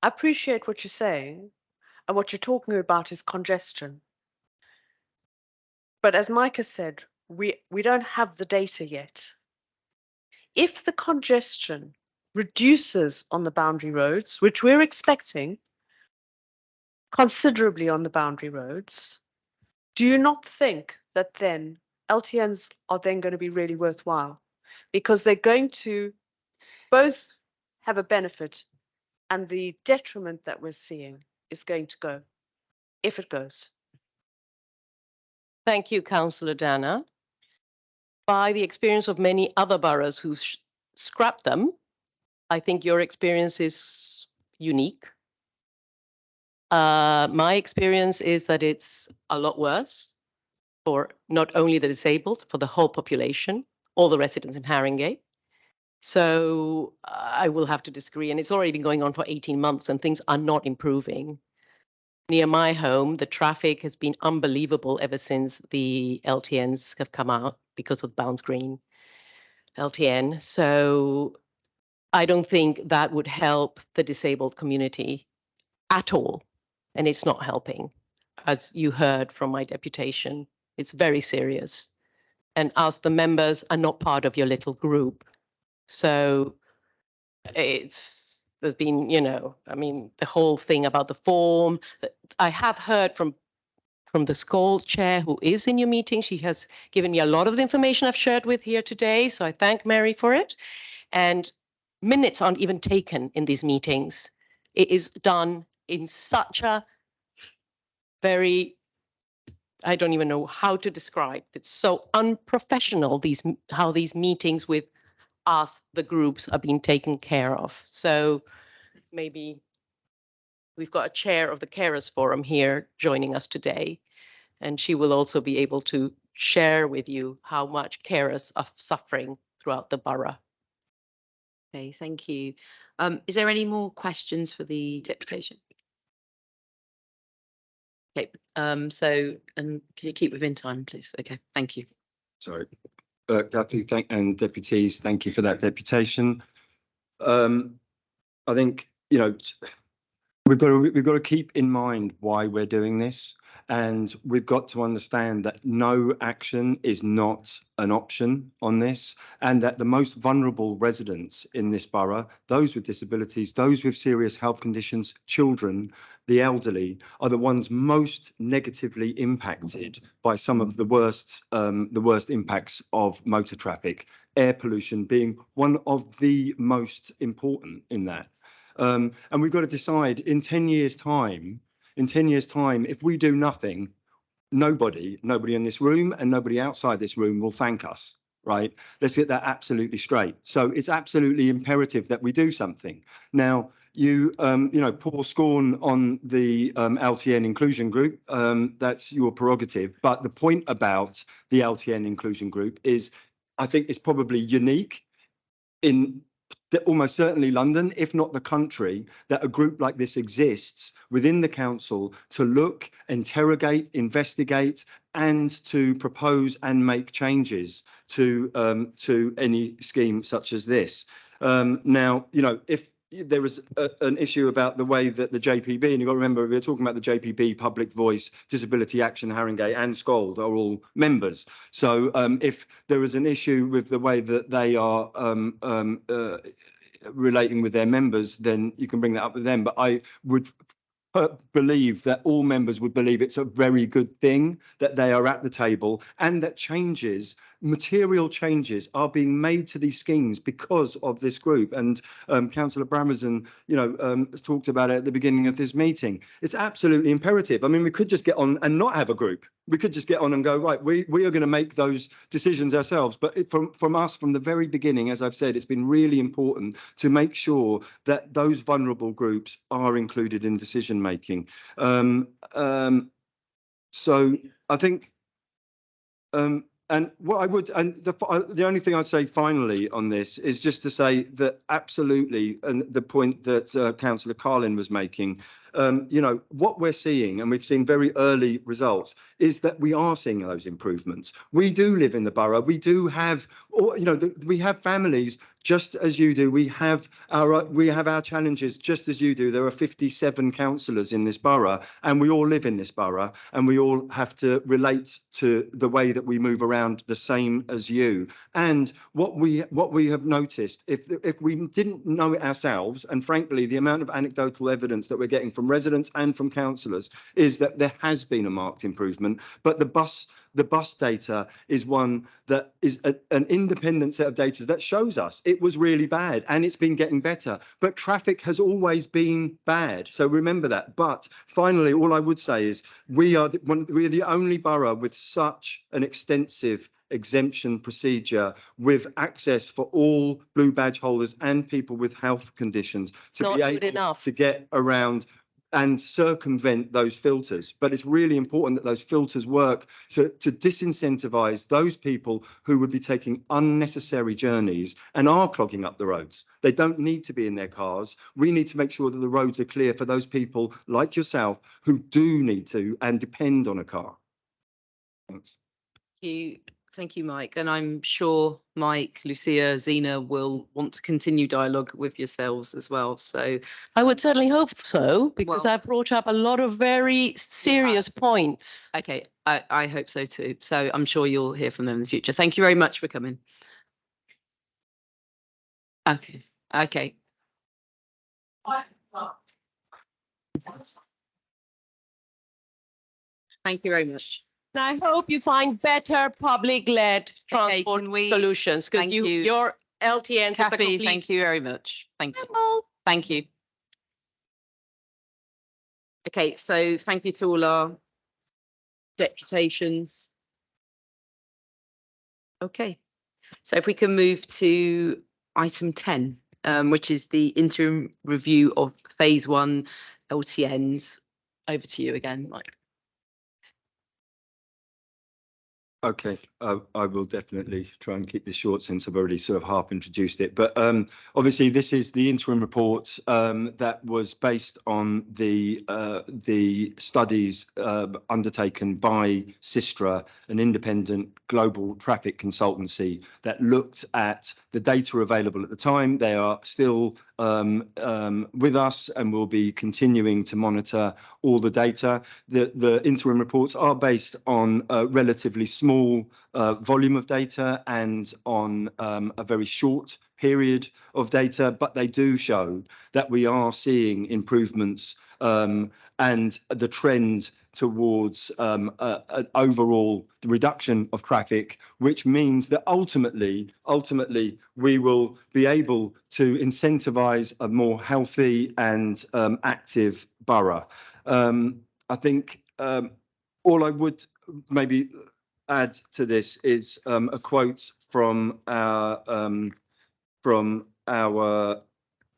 I appreciate what you're saying, and what you're talking about is congestion. But as Mike has said, we don't have the data yet. If the congestion reduces on the boundary roads, which we're expecting considerably on the boundary roads, do you not think that then LTNs are then going to be really worthwhile? Because they're going to both have a benefit, and the detriment that we're seeing is going to go, if it goes. Thank you, Councillor Dana. By the experience of many other boroughs who scrapped them, I think your experience is unique. My experience is that it's a lot worse for not only the disabled, for the whole population, all the residents in Haringey. So I will have to disagree. And it's already been going on for 18 months and things are not improving. Near my home, the traffic has been unbelievable ever since the LTNs have come out because of Bounds Green LTN. So I don't think that would help the disabled community at all. And it's not helping. As you heard from my deputation, it's very serious. And us, the members, are not part of your little group. So there's been, I mean, the whole thing about the form. I have heard from the school chair who is in your meeting. She has given me a lot of the information I've shared with here today. So I thank Mary for it. And minutes aren't even taken in these meetings. It is done in such a very, I don't even know how to describe. It's so unprofessional, how these meetings with us, the groups, are being taken care of. So maybe we've got a chair of the Carers Forum here joining us today, and she will also be able to share with you how much carers are suffering throughout the borough. Okay, thank you. Is there any more questions for the deputation? Okay, and can you keep within time, please? Okay, thank you. Sorry. Kathy, and deputies, thank you for that deputation. I think, we've got to keep in mind why we're doing this, and we've got to understand that no action is not an option on this, and that the most vulnerable residents in this borough, those with disabilities, those with serious health conditions, children, the elderly, are the ones most negatively impacted by some of the worst impacts of motor traffic, air pollution being one of the most important in that. And we've got to decide in 10 years' time, if we do nothing, nobody in this room and nobody outside this room will thank us, right? Let's get that absolutely straight. So it's absolutely imperative that we do something. Now, you pour scorn on the LTN inclusion group, that's your prerogative. But the point about the LTN inclusion group is, I think it's probably unique in that almost certainly London, if not the country, that a group like this exists within the council to look, interrogate, investigate, and to propose and make changes to any scheme such as this. Now, you know, if there was an issue about the way that the JPB, and you've got to remember, we're talking about the JPB, Public Voice, Disability Action, Haringey and Scold are all members. So if there was an issue with the way that they are relating with their members, then you can bring that up with them. But I would believe that all members would believe it's a very good thing that they are at the table, and that changes, material changes, are being made to these schemes because of this group. And Councillor Bramazan, you know, talked about it at the beginning of this meeting. It's absolutely imperative. I mean, we could just get on and not have a group. We could just get on and go, right, we are going to make those decisions ourselves. But from us, from the very beginning, as I've said, it's been really important to make sure that those vulnerable groups are included in decision making. So I think, and what I would, and the only thing I'd say finally on this is just to say that absolutely, and the point that Councillor Carlin was making, you know, what we're seeing, and we've seen very early results, is that we are seeing those improvements. We do live in the borough. We do have, you know, we have families just as you do. We have our challenges just as you do. There are 57 councillors in this borough, and we all live in this borough, and we all have to relate to the way that we move around the same as you. And what we have noticed, if we didn't know it ourselves, and frankly, the amount of anecdotal evidence that we're getting from residents and from councillors is that there has been a marked improvement, but the bus data is one that is an independent set of data that shows us it was really bad and it's been getting better. But traffic has always been bad. So remember that. But finally, all I would say is we are the only borough with such an extensive exemption procedure with access for all blue badge holders and people with health conditions to be able to get around and circumvent those filters. But it's really important that those filters work to disincentivize those people who would be taking unnecessary journeys and are clogging up the roads. They don't need to be in their cars. We need to make sure that the roads are clear for those people like yourself who do need to and depend on a car. Thanks. Thank you, Mike. And I'm sure Mike, Lucia, Zena will want to continue dialogue with yourselves as well. So I would certainly hope so, because Well- I've brought up a lot of very serious points. okay, I hope so too. So I'm sure you'll hear from them in the future. Thank you very much for coming. Okay. Thank you very much. And I hope you find better public-led transport solutions, because thank you. your LTNs is a Kathy, complete thank you very much. Thank you. ramble. Thank you. Okay, so thank you to all our deputations. Okay, so if we can move to item 10, which is the interim review of phase 1 LTNs. Over to you again, Mike. Okay, I will definitely try and keep this short since I've already sort of half introduced it. But obviously, this is the interim report that was based on the studies undertaken by Sistra, an independent global traffic consultancy that looked at the data available at the time. They are still with us and will be continuing to monitor all the data. The interim reports are based on a relatively small volume of data and on a very short period of data, but they do show that we are seeing improvements and the trend towards an overall reduction of traffic, which means that ultimately we will be able to incentivize a more healthy and active borough. I think all I would maybe add to this is a quote from our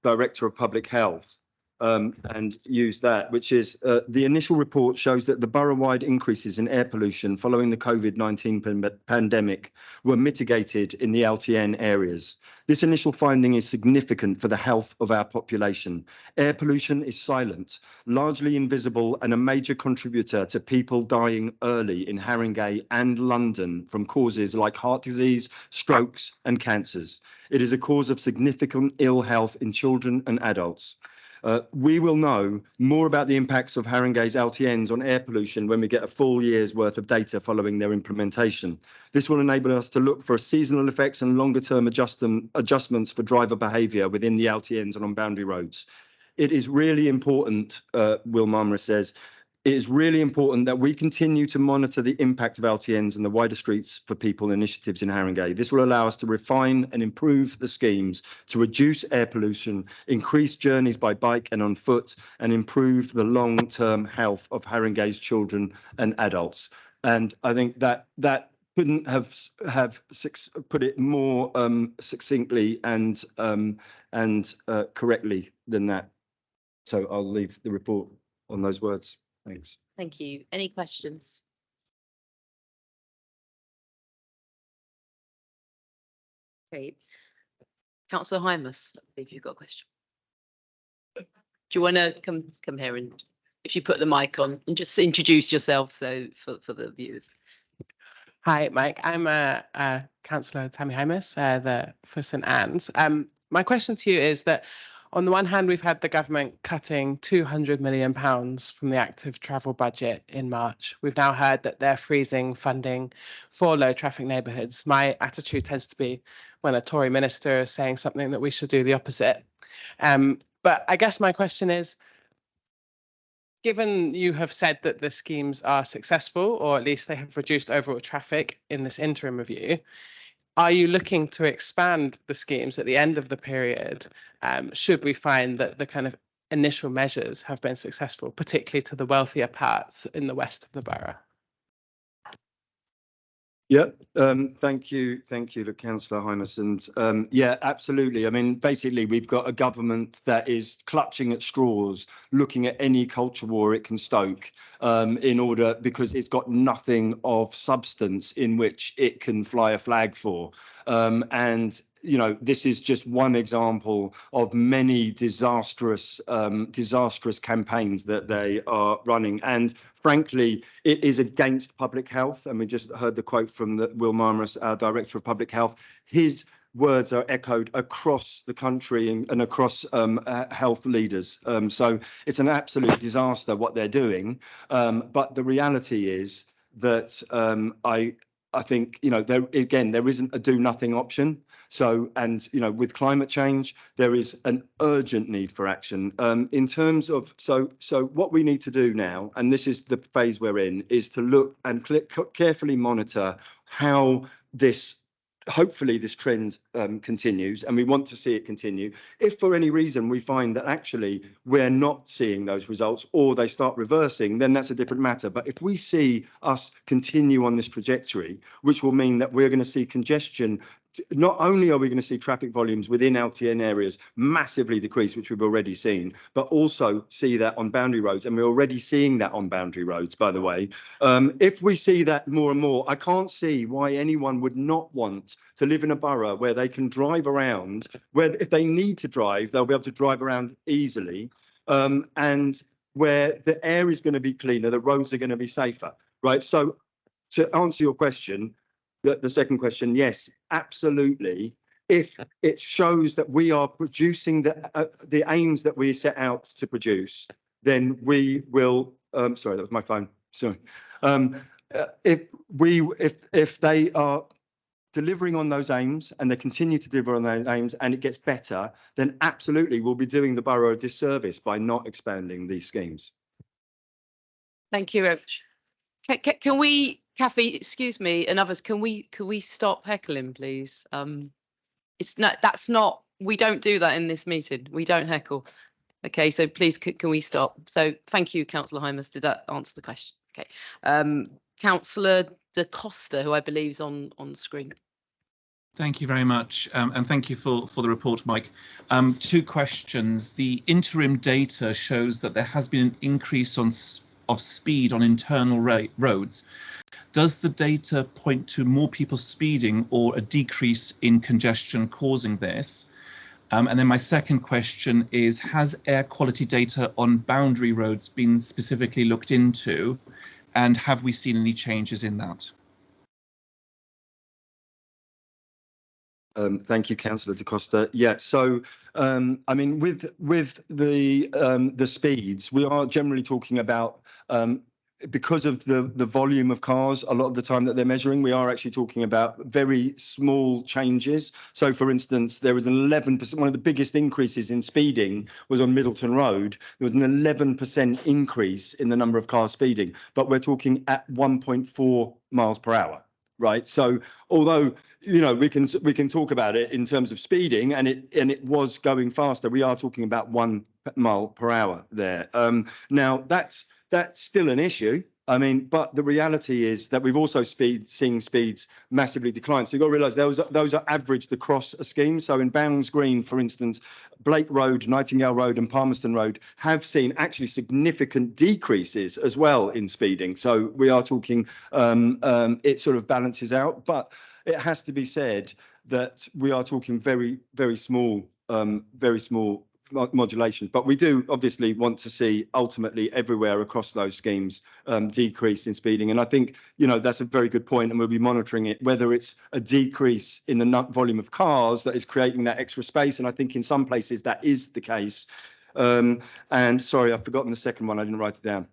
Director of Public Health, and use that, which is the initial report shows that the borough-wide increases in air pollution following the COVID-19 pandemic were mitigated in the LTN areas. This initial finding is significant for the health of our population. Air pollution is silent, largely invisible, and a major contributor to people dying early in Haringey and London from causes like heart disease, strokes, and cancers. It is a cause of significant ill health in children and adults. We will know more about the impacts of Haringey's LTNs on air pollution when we get a full year's worth of data following their implementation. This will enable us to look for seasonal effects and longer term adjustments for driver behaviour within the LTNs and on boundary roads. It is really important, Will Marmara says, it is really important that we continue to monitor the impact of LTNs and the wider streets for people initiatives in Haringey. This will allow us to refine and improve the schemes to reduce air pollution, increase journeys by bike and on foot, and improve the long-term health of Haringey's children and adults. And I think that couldn't have put it more succinctly and correctly than that. So I'll leave the report on those words. Thanks. Thank you. Any questions? Okay. Councillor Hymas, I believe you've got a question. Do you want to come here and if you put the mic on and just introduce yourself so for the viewers? Hi, Mike. I'm Councillor Tammy Hymas, for St Anne's. My question to you is that on the one hand, we've had the government cutting £200 million from the active travel budget in March. We've now heard that they're freezing funding for low traffic neighbourhoods. My attitude tends to be when a Tory minister is saying something that we should do the opposite. But I guess my question is, given you have said that the schemes are successful, or at least they have reduced overall traffic in this interim review, are you looking to expand the schemes at the end of the period, should we find that the kind of initial measures have been successful, particularly to the wealthier parts in the west of the borough? Yeah, thank you, Councillor Hymas. And yeah, absolutely. I mean, basically, we've got a government that is clutching at straws, looking at any culture war it can stoke because it's got nothing of substance in which it can fly a flag for. And you know, this is just one example of many disastrous campaigns that they are running. And frankly, it is against public health. And we just heard the quote from Will Marmara, our Director of Public Health. His words are echoed across the country and across health leaders. So it's an absolute disaster what they're doing. But the reality is that I think, you know, there isn't a do nothing option. So, and, you know, with climate change, there is an urgent need for action in terms of, so what we need to do now, and this is the phase we're in, is to look and carefully monitor how hopefully this trend continues, and we want to see it continue. If for any reason we find that actually we're not seeing those results or they start reversing, then that's a different matter. But if we see us continue on this trajectory, which will mean that we're going to see congestion, not only are we going to see traffic volumes within LTN areas massively decrease, which we've already seen, but also see that on boundary roads. And we're already seeing that on boundary roads, by the way. If we see that more and more, I can't see why anyone would not want to live in a borough where they can drive around, where if they need to drive, they'll be able to drive around easily, and where the air is going to be cleaner, the roads are going to be safer, right? So to answer your question, the second question, yes, absolutely. If it shows that we are producing the aims that we set out to produce, then we will. Sorry, that was my phone. Sorry. If they are delivering on those aims and they continue to deliver on those aims and it gets better, then absolutely we'll be doing the borough a disservice by not expanding these schemes. Thank you, Rich. Can we, Kathy, excuse me, and others, can we stop heckling, please? We don't do that in this meeting. We don't heckle. Okay, so please, can we stop? So thank you, Councillor Hymas. Did that answer the question? Okay. Councillor Da Costa, who I believe is on screen. Thank you very much, and thank you for the report, Mike. 2 questions. The interim data shows that there has been an increase of speed on internal roads. Does the data point to more people speeding or a decrease in congestion causing this? And then my second question is, has air quality data on boundary roads been specifically looked into, and have we seen any changes in that? Thank you, Councillor Da Costa. Yeah, so I mean, with the speeds, we are generally talking about because of the volume of cars. A lot of the time that they're measuring, we are actually talking about very small changes. So, for instance, there was an 11%. One of the biggest increases in speeding was on Middleton Road. There was an 11% increase in the number of cars speeding, but we're talking at 1.4 miles per hour. Right. So although, you know, we can talk about it in terms of speeding and it was going faster, we are talking about 1 mile per hour there. Now that's still an issue. I mean, but the reality is that we've also seeing speeds massively decline. So you've got to realise those are averaged across a scheme. So in Bounds Green, for instance, Blake Road, Nightingale Road and Palmerston Road have seen actually significant decreases as well in speeding. So we are talking, it sort of balances out, but it has to be said that we are talking very, very small modulations, but we do obviously want to see ultimately everywhere across those schemes decrease in speeding. And I think, you know, that's a very good point, and we'll be monitoring it, whether it's a decrease in the volume of cars that is creating that extra space. And I think in some places that is the case. And sorry, I've forgotten the second one. I didn't write it down.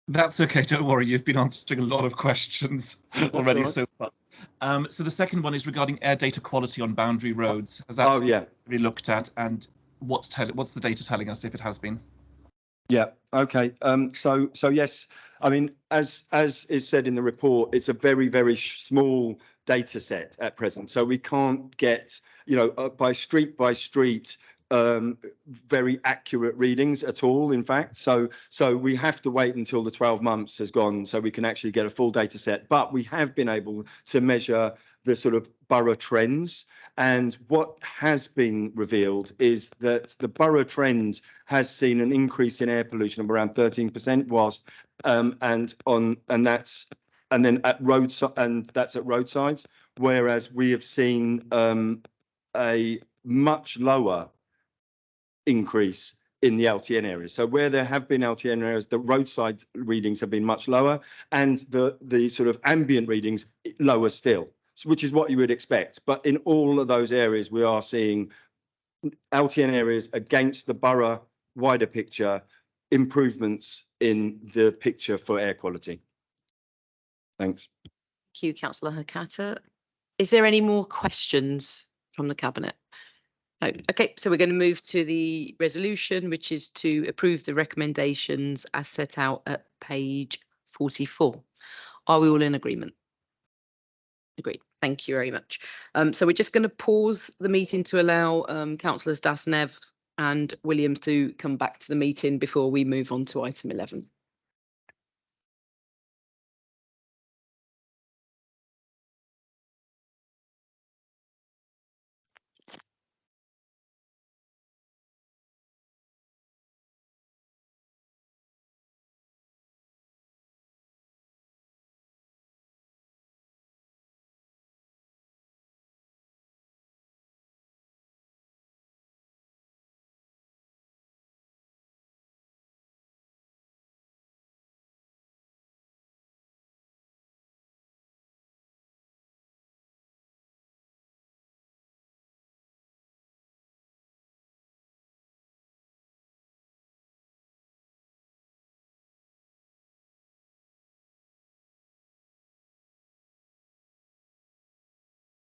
That's okay, don't worry. You've been answering a lot of questions already so far. So the second one is regarding air data quality on boundary roads. Has that been looked at, and what's the data telling us if it has been? Yeah. Okay. So yes, I mean, as is said in the report, it's a very, very small data set at present. So we can't get, you know, by street very accurate readings at all, in fact. So we have to wait until the 12 months has gone so we can actually get a full data set. But we have been able to measure the sort of borough trends. And what has been revealed is that the borough trend has seen an increase in air pollution of around 13%, whilst that's at roadsides, whereas we have seen a much lower increase in the LTN areas. So where there have been LTN areas, the roadside readings have been much lower, and the sort of ambient readings lower still, which is what you would expect. But in all of those areas, we are seeing LTN areas against the borough wider picture, improvements in the picture for air quality. Thanks. Thank you, Councillor Hakata. Is there any more questions from the Cabinet? No. Okay, so we're going to move to the resolution, which is to approve the recommendations as set out at page 44. Are we all in agreement? Agreed. Thank you very much. So we're just going to pause the meeting to allow Councillors Dasnev and Williams to come back to the meeting before we move on to item 11.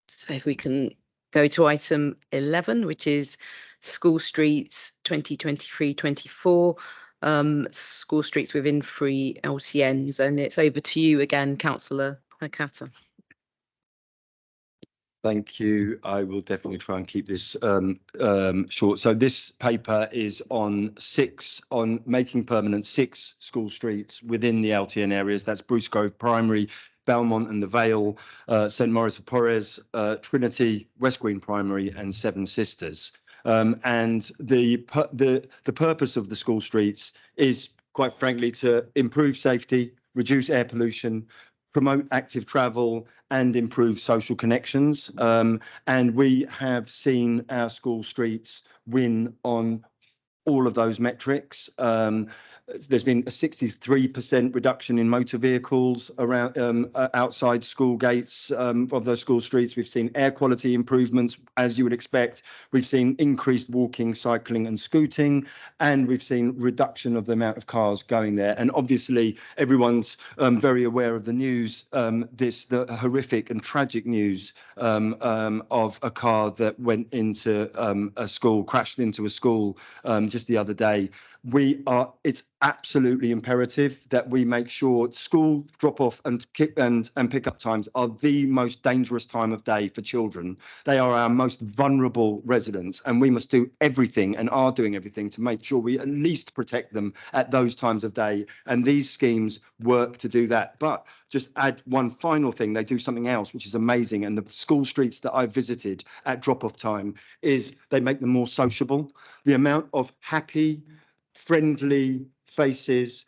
So if we can go to item 11, which is School Streets 2023-24, school streets within free LTNs. And it's over to you again, Councillor Hakata. Thank you. I will definitely try and keep this short. So this paper is on making permanent 6 school streets within the LTN areas. That's Bruce Grove Primary, Belmont and the Vale, St Maurice of Porres, Trinity, West Green Primary, and Seven Sisters. And the purpose of the school streets is, quite frankly, to improve safety, reduce air pollution, promote active travel, and improve social connections. And we have seen our school streets win on all of those metrics. There's been a 63% reduction in motor vehicles around outside school gates of those school streets. We've seen air quality improvements, as you would expect. We've seen increased walking, cycling and scooting, and we've seen reduction of the amount of cars going there. And obviously, everyone's very aware of the news, the horrific and tragic news of a car that went into a school, crashed into a school just the other day. It's absolutely imperative that we make sure school drop-off and pick-up times are the most dangerous time of day for children. They are our most vulnerable residents, and we must do everything and are doing everything to make sure we at least protect them at those times of day. And these schemes work to do that. But just add one final thing, they do something else which is amazing. And the school streets that I've visited at drop-off time is they make them more sociable. The amount of happy, friendly faces,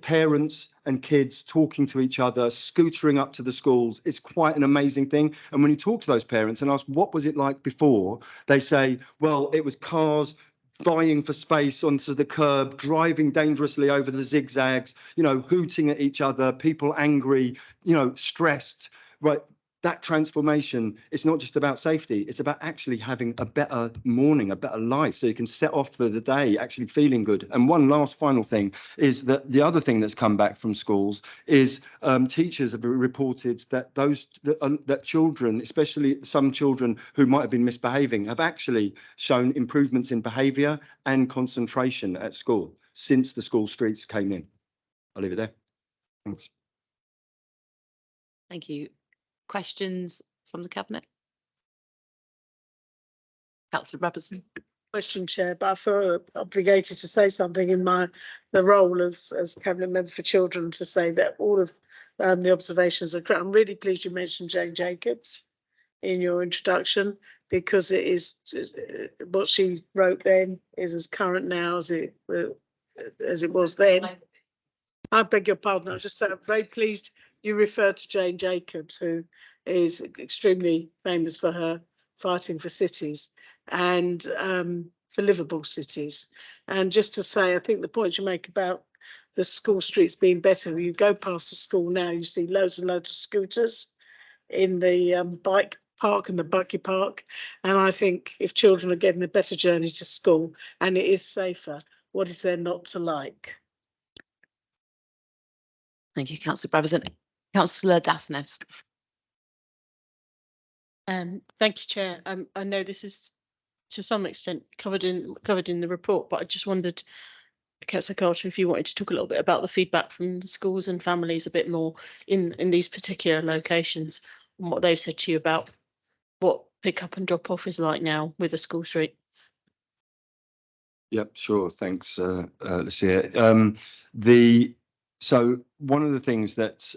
parents and kids talking to each other, scootering up to the schools, is quite an amazing thing. And when you talk to those parents and ask what was it like before, they say, well, it was cars vying for space onto the curb, driving dangerously over the zigzags, hooting at each other, people angry, stressed, right? That transformation, it's not just about safety, it's about actually having a better morning, a better life, so you can set off for the day actually feeling good. And one last final thing is that the other thing that's come back from schools is teachers have reported that that children, especially some children who might have been misbehaving, have actually shown improvements in behaviour and concentration at school since the school streets came in. I'll leave it there. Thanks. Thank you. Questions from the Cabinet? Councillor Robertson. Question, Chair, but I feel obligated to say something in the role as Cabinet Member for Children, to say that all of the observations are correct. I'm really pleased you mentioned Jane Jacobs in your introduction, because it is what she wrote then is as current now as it was then. I beg your pardon. I was just saying I'm very pleased you referred to Jane Jacobs, who is extremely famous for her fighting for cities and for livable cities. And just to say, I think the point you make about the school streets being better, you go past a school now, you see loads and loads of scooters in the bike park and the buggy park. And I think if children are getting a better journey to school and it is safer, what is there not to like? Thank you, Councillor Brabazon. Councillor Dasnevs. Thank you, Chair. I know this is to some extent covered in the report, but I just wondered, Councillor Carter, if you wanted to talk a little bit about the feedback from the schools and families a bit more in these particular locations, and what they've said to you about what pick up and drop off is like now with a school street. Yep, sure. Thanks, Lucia. So one of the things that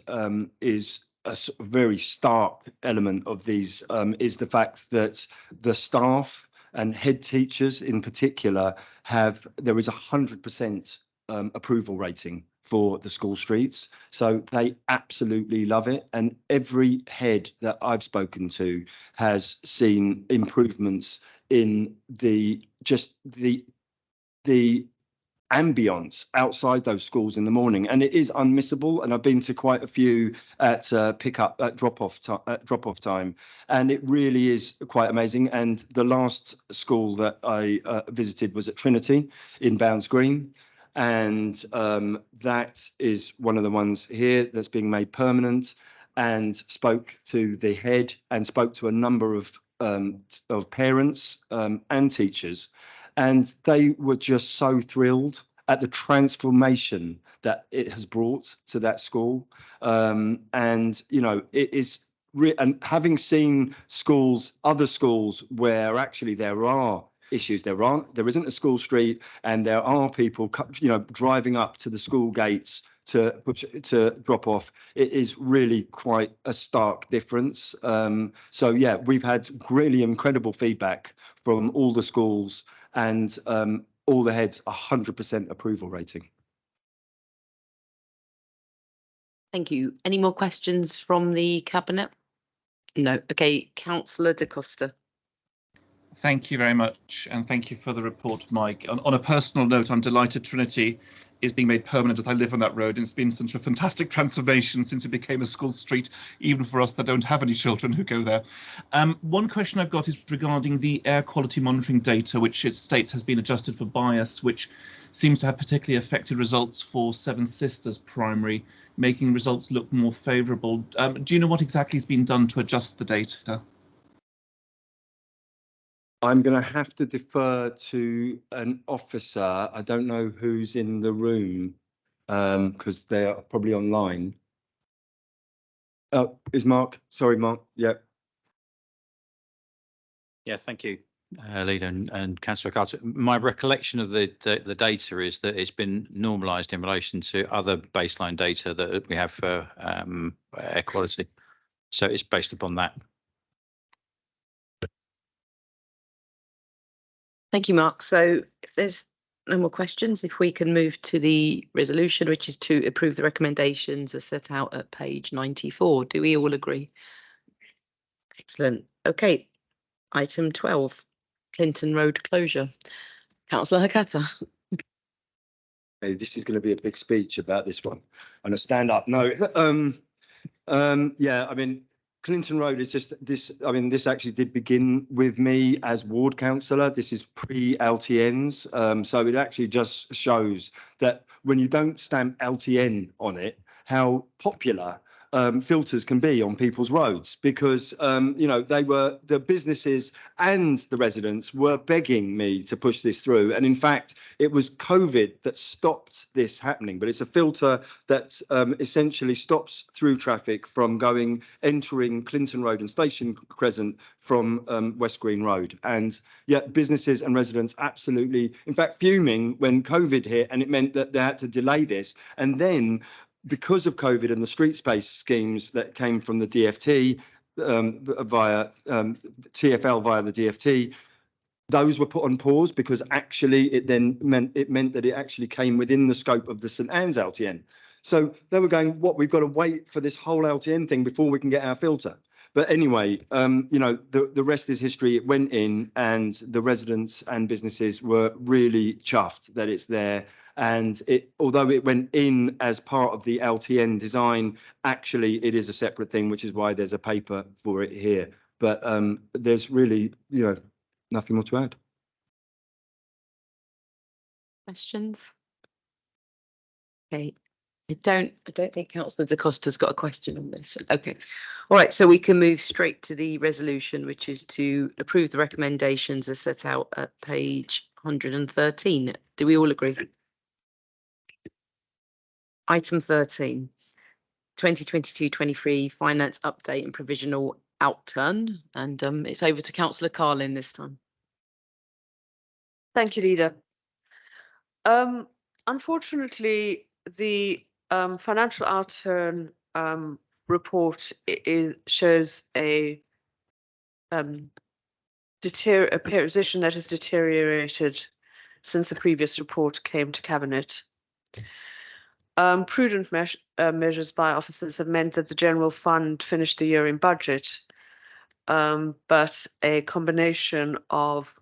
is a very stark element of these is the fact that the staff and head teachers in particular there is 100% approval rating for the school streets. So they absolutely love it. And every head that I've spoken to has seen improvements in the ambience outside those schools in the morning, and it is unmissable. And I've been to quite a few at drop-off time, and it really is quite amazing. And the last school that I visited was at Trinity in Bounds Green, and that is one of the ones here that's being made permanent. And spoke to the head and spoke to a number of parents and teachers. And they were just so thrilled at the transformation that it has brought to that school. And, it is, and having seen other schools where actually there are issues, there isn't a school street, and there are people, driving up to the school gates to drop off, it is really quite a stark difference. So yeah, we've had really incredible feedback from all the schools, and all the heads 100% approval rating. Thank you. Any more questions from the Cabinet? No. Okay, Councillor De Costa. Thank you very much, and thank you for the report, Mike. On a personal note, I'm delighted Trinity is being made permanent as I live on that road, and it's been such a fantastic transformation since it became a school street, even for us that don't have any children who go there. One question I've got is regarding the air quality monitoring data, which it states has been adjusted for bias, which seems to have particularly affected results for Seven Sisters Primary, making results look more favourable. Do you know what exactly has been done to adjust the data? I'm going to have to defer to an officer. I don't know who's in the room because they're probably online. Oh, is Mark? Sorry, Mark. Yep. Yeah, thank you, Leader and Councillor Carter. My recollection of the data is that it's been normalised in relation to other baseline data that we have for air quality. So it's based upon that. Thank you, Mark. So if there's no more questions, if we can move to the resolution, which is to approve the recommendations as set out at page 94. Do we all agree? Excellent. Okay. Item 12, Clinton Road closure. Councillor Hakata. Hey, this is going to be a big speech about this one. I'm going to stand up. No, yeah, I mean, Clinton Road is just this. I mean, this actually did begin with me as ward councillor. This is pre-LTNs. So it actually just shows that when you don't stamp LTN on it, how popular filters can be on people's roads, because you know, the businesses and the residents were begging me to push this through, and in fact it was COVID that stopped this happening. But it's a filter that essentially stops through traffic from entering Clinton Road and Station Crescent from West Green Road, and yet businesses and residents absolutely, in fact, fuming when COVID hit, and it meant that they had to delay this. And then, because of COVID and the street space schemes that came from the DFT via TfL via the DFT, those were put on pause, because actually it then meant that it actually came within the scope of the St Anne's LTN. So they were going, what, we've got to wait for this whole LTN thing before we can get our filter. But anyway, you know, the rest is history. It went in, and the residents and businesses were really chuffed that it's there. And although it went in as part of the LTN design, actually it is a separate thing, which is why there's a paper for it here. But there's really, you know, nothing more to add. Questions? Okay. I don't think Councillor De Costa's got a question on this. Okay. All right. So we can move straight to the resolution, which is to approve the recommendations as set out at page 113. Do we all agree? Item 13, 2022-23 finance update and provisional outturn. And it's over to Councillor Carlin this time. Thank you, Leader. Unfortunately, the financial outturn report shows a position that has deteriorated since the previous report came to Cabinet. Prudent measures by officers have meant that the general fund finished the year in budget, but a combination of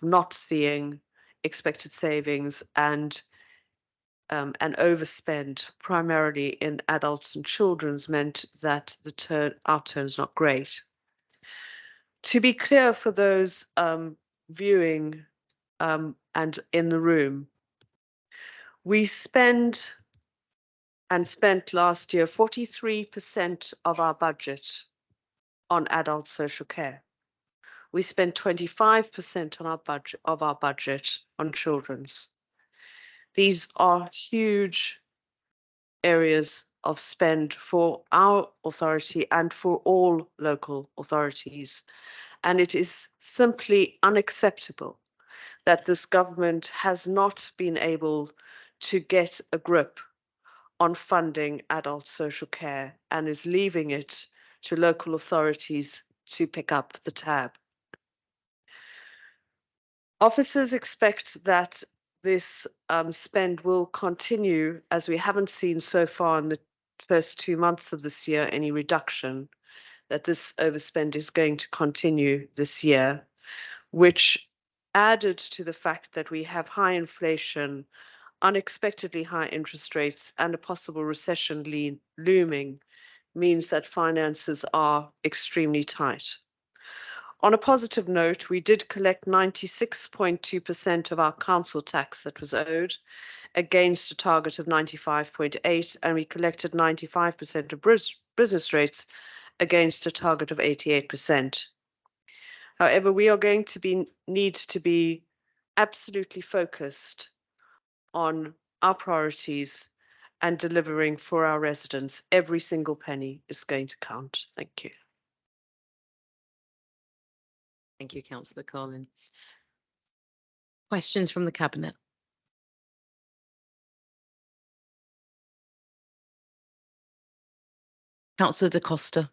not seeing expected savings and an overspend primarily in adults and children's meant that the outturn is not great. To be clear for those viewing and in the room, we spent last year 43% of our budget on adult social care. We spent 25% on our budget on children's. These are huge areas of spend for our authority and for all local authorities. And it is simply unacceptable that this government has not been able to get a grip on funding adult social care and is leaving it to local authorities to pick up the tab. Officers expect that this spend will continue, as we haven't seen so far in the first 2 months of this year any reduction, that this overspend is going to continue this year, which added to the fact that we have high inflation, unexpectedly high interest rates, and a possible recession looming, means that finances are extremely tight. On a positive note, we did collect 96.2% of our council tax that was owed against a target of 95.8%, and we collected 95% of business rates against a target of 88%. However, we are going to need to be absolutely focused on our priorities and delivering for our residents. Every single penny is going to count. Thank you. Thank you, Councillor Carlin. Questions from the Cabinet? Councillor Da Costa.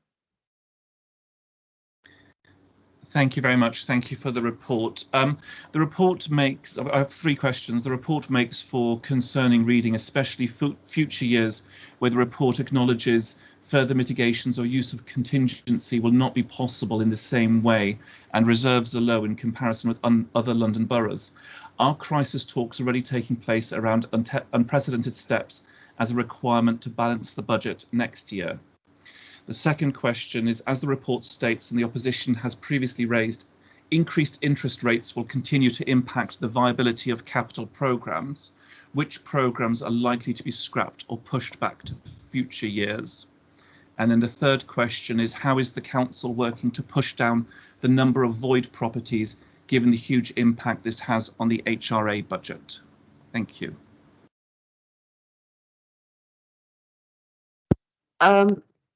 Thank you very much. Thank you for the report. The report makes, I have 3 questions. The report makes for concerning reading, especially future years, where the report acknowledges further mitigations or use of contingency will not be possible in the same way, and reserves are low in comparison with other London boroughs. Are crisis talks already taking place around unprecedented steps as a requirement to balance the budget next year? The second question is, as the report states and the opposition has previously raised, increased interest rates will continue to impact the viability of capital programmes. Which programmes are likely to be scrapped or pushed back to future years? And then the third question is, how is the council working to push down the number of void properties, given the huge impact this has on the HRA budget? Thank you.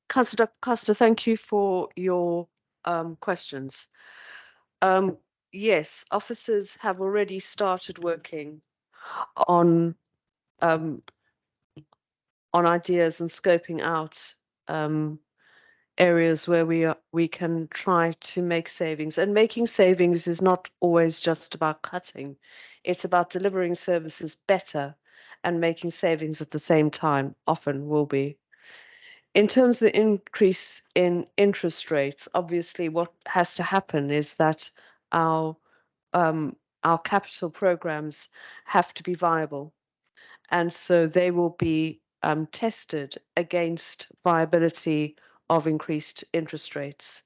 Councillor Costa, thank you for your questions. Yes, officers have already started working on ideas and scoping out areas where we can try to make savings. And making savings is not always just about cutting. It's about delivering services better and making savings at the same time, often will be. In terms of the increase in interest rates, obviously what has to happen is that our capital programs have to be viable. And so they will be tested against viability of increased interest rates.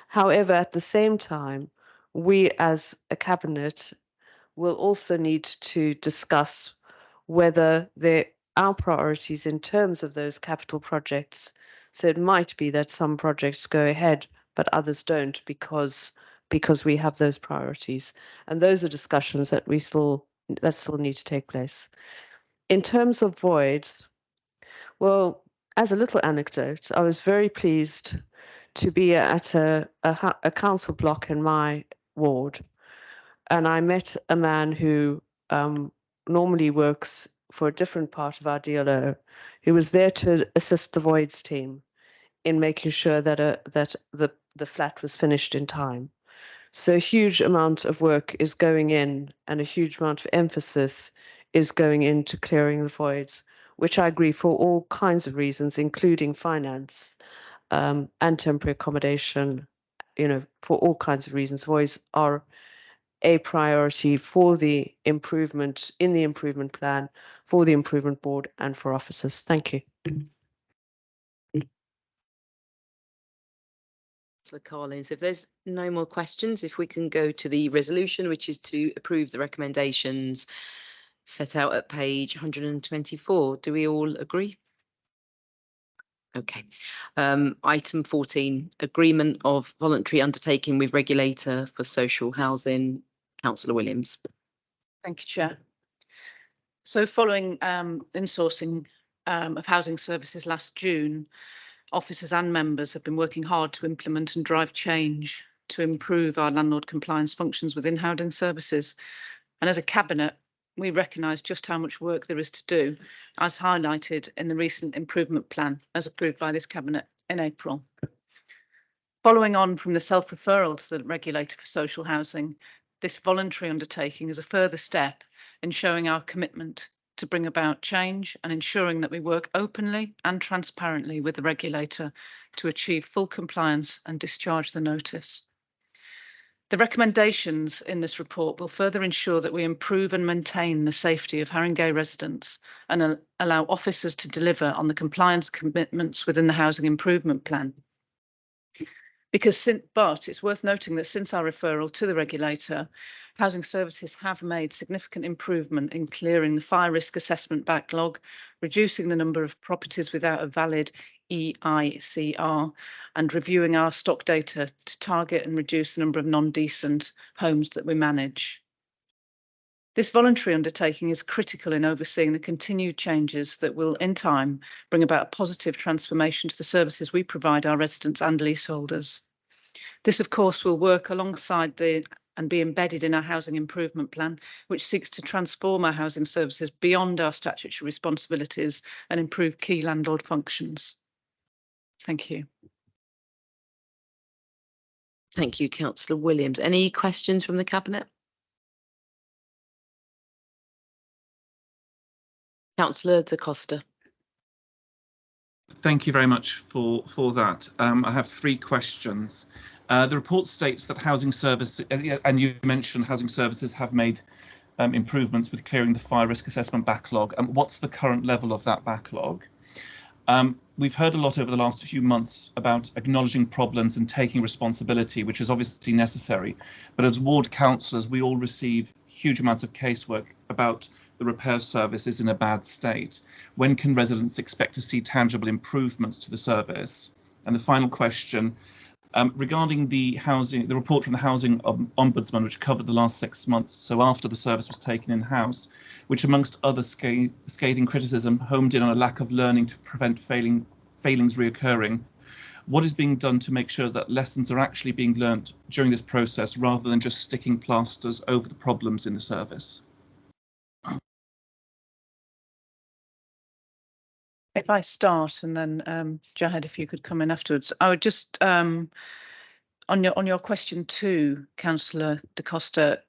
However, at the same time, we as a cabinet will also need to discuss whether our priorities in terms of those capital projects. So it might be that some projects go ahead, but others don't because we have those priorities. And those are discussions that still need to take place. In terms of voids, well, as a little anecdote, I was very pleased to be at a council block in my ward, and I met a man who normally works for a different part of our DLO, who was there to assist the voids team in making sure that the flat was finished in time. So a huge amount of work is going in, and a huge amount of emphasis is going into clearing the voids, which I agree for all kinds of reasons, including finance and temporary accommodation. For all kinds of reasons, voids are a priority for the improvement in the improvement plan, for the improvement board, and for officers. Thank you. Councillor Collins, if there's no more questions, if we can go to the resolution, which is to approve the recommendations set out at page 124. Do we all agree? Okay. Item 14, agreement of voluntary undertaking with regulator for social housing. Councillor Williams. Thank you, Chair. So following insourcing of housing services last June, officers and members have been working hard to implement and drive change to improve our landlord compliance functions within housing services. And as a cabinet, we recognise just how much work there is to do, as highlighted in the recent improvement plan as approved by this Cabinet in April. Following on from the self-referral to the regulator for social housing, this voluntary undertaking is a further step in showing our commitment to bring about change and ensuring that we work openly and transparently with the regulator to achieve full compliance and discharge the notice. The recommendations in this report will further ensure that we improve and maintain the safety of Haringey residents and allow officers to deliver on the compliance commitments within the Housing Improvement Plan. But it's worth noting that since our referral to the regulator, housing services have made significant improvement in clearing the fire risk assessment backlog, reducing the number of properties without a valid EICR, and reviewing our stock data to target and reduce the number of non-decent homes that we manage. This voluntary undertaking is critical in overseeing the continued changes that will, in time, bring about a positive transformation to the services we provide our residents and leaseholders. This, of course, will work alongside and be embedded in our Housing Improvement Plan, which seeks to transform our housing services beyond our statutory responsibilities and improve key landlord functions. Thank you. Thank you, Councillor Williams. Any questions from the Cabinet? Councillor Da Costa. Thank you very much for that. I have 3 questions. The report states that housing services, and you mentioned housing services have made improvements with clearing the fire risk assessment backlog. And what's the current level of that backlog? We've heard a lot over the last few months about acknowledging problems and taking responsibility, which is obviously necessary. But as ward councillors, we all receive huge amounts of casework about the repair service is in a bad state. When can residents expect to see tangible improvements to the service? And the final question, regarding the report from the Housing Ombudsman, which covered the last 6 months, so after the service was taken in-house, which amongst other scathing criticism homed in on a lack of learning to prevent failings reoccurring. What is being done to make sure that lessons are actually being learnt during this process rather than just sticking plasters over the problems in the service? If I start and then Jahed, if you could come in afterwards, I would just on your question 2, Councillor Da Costa,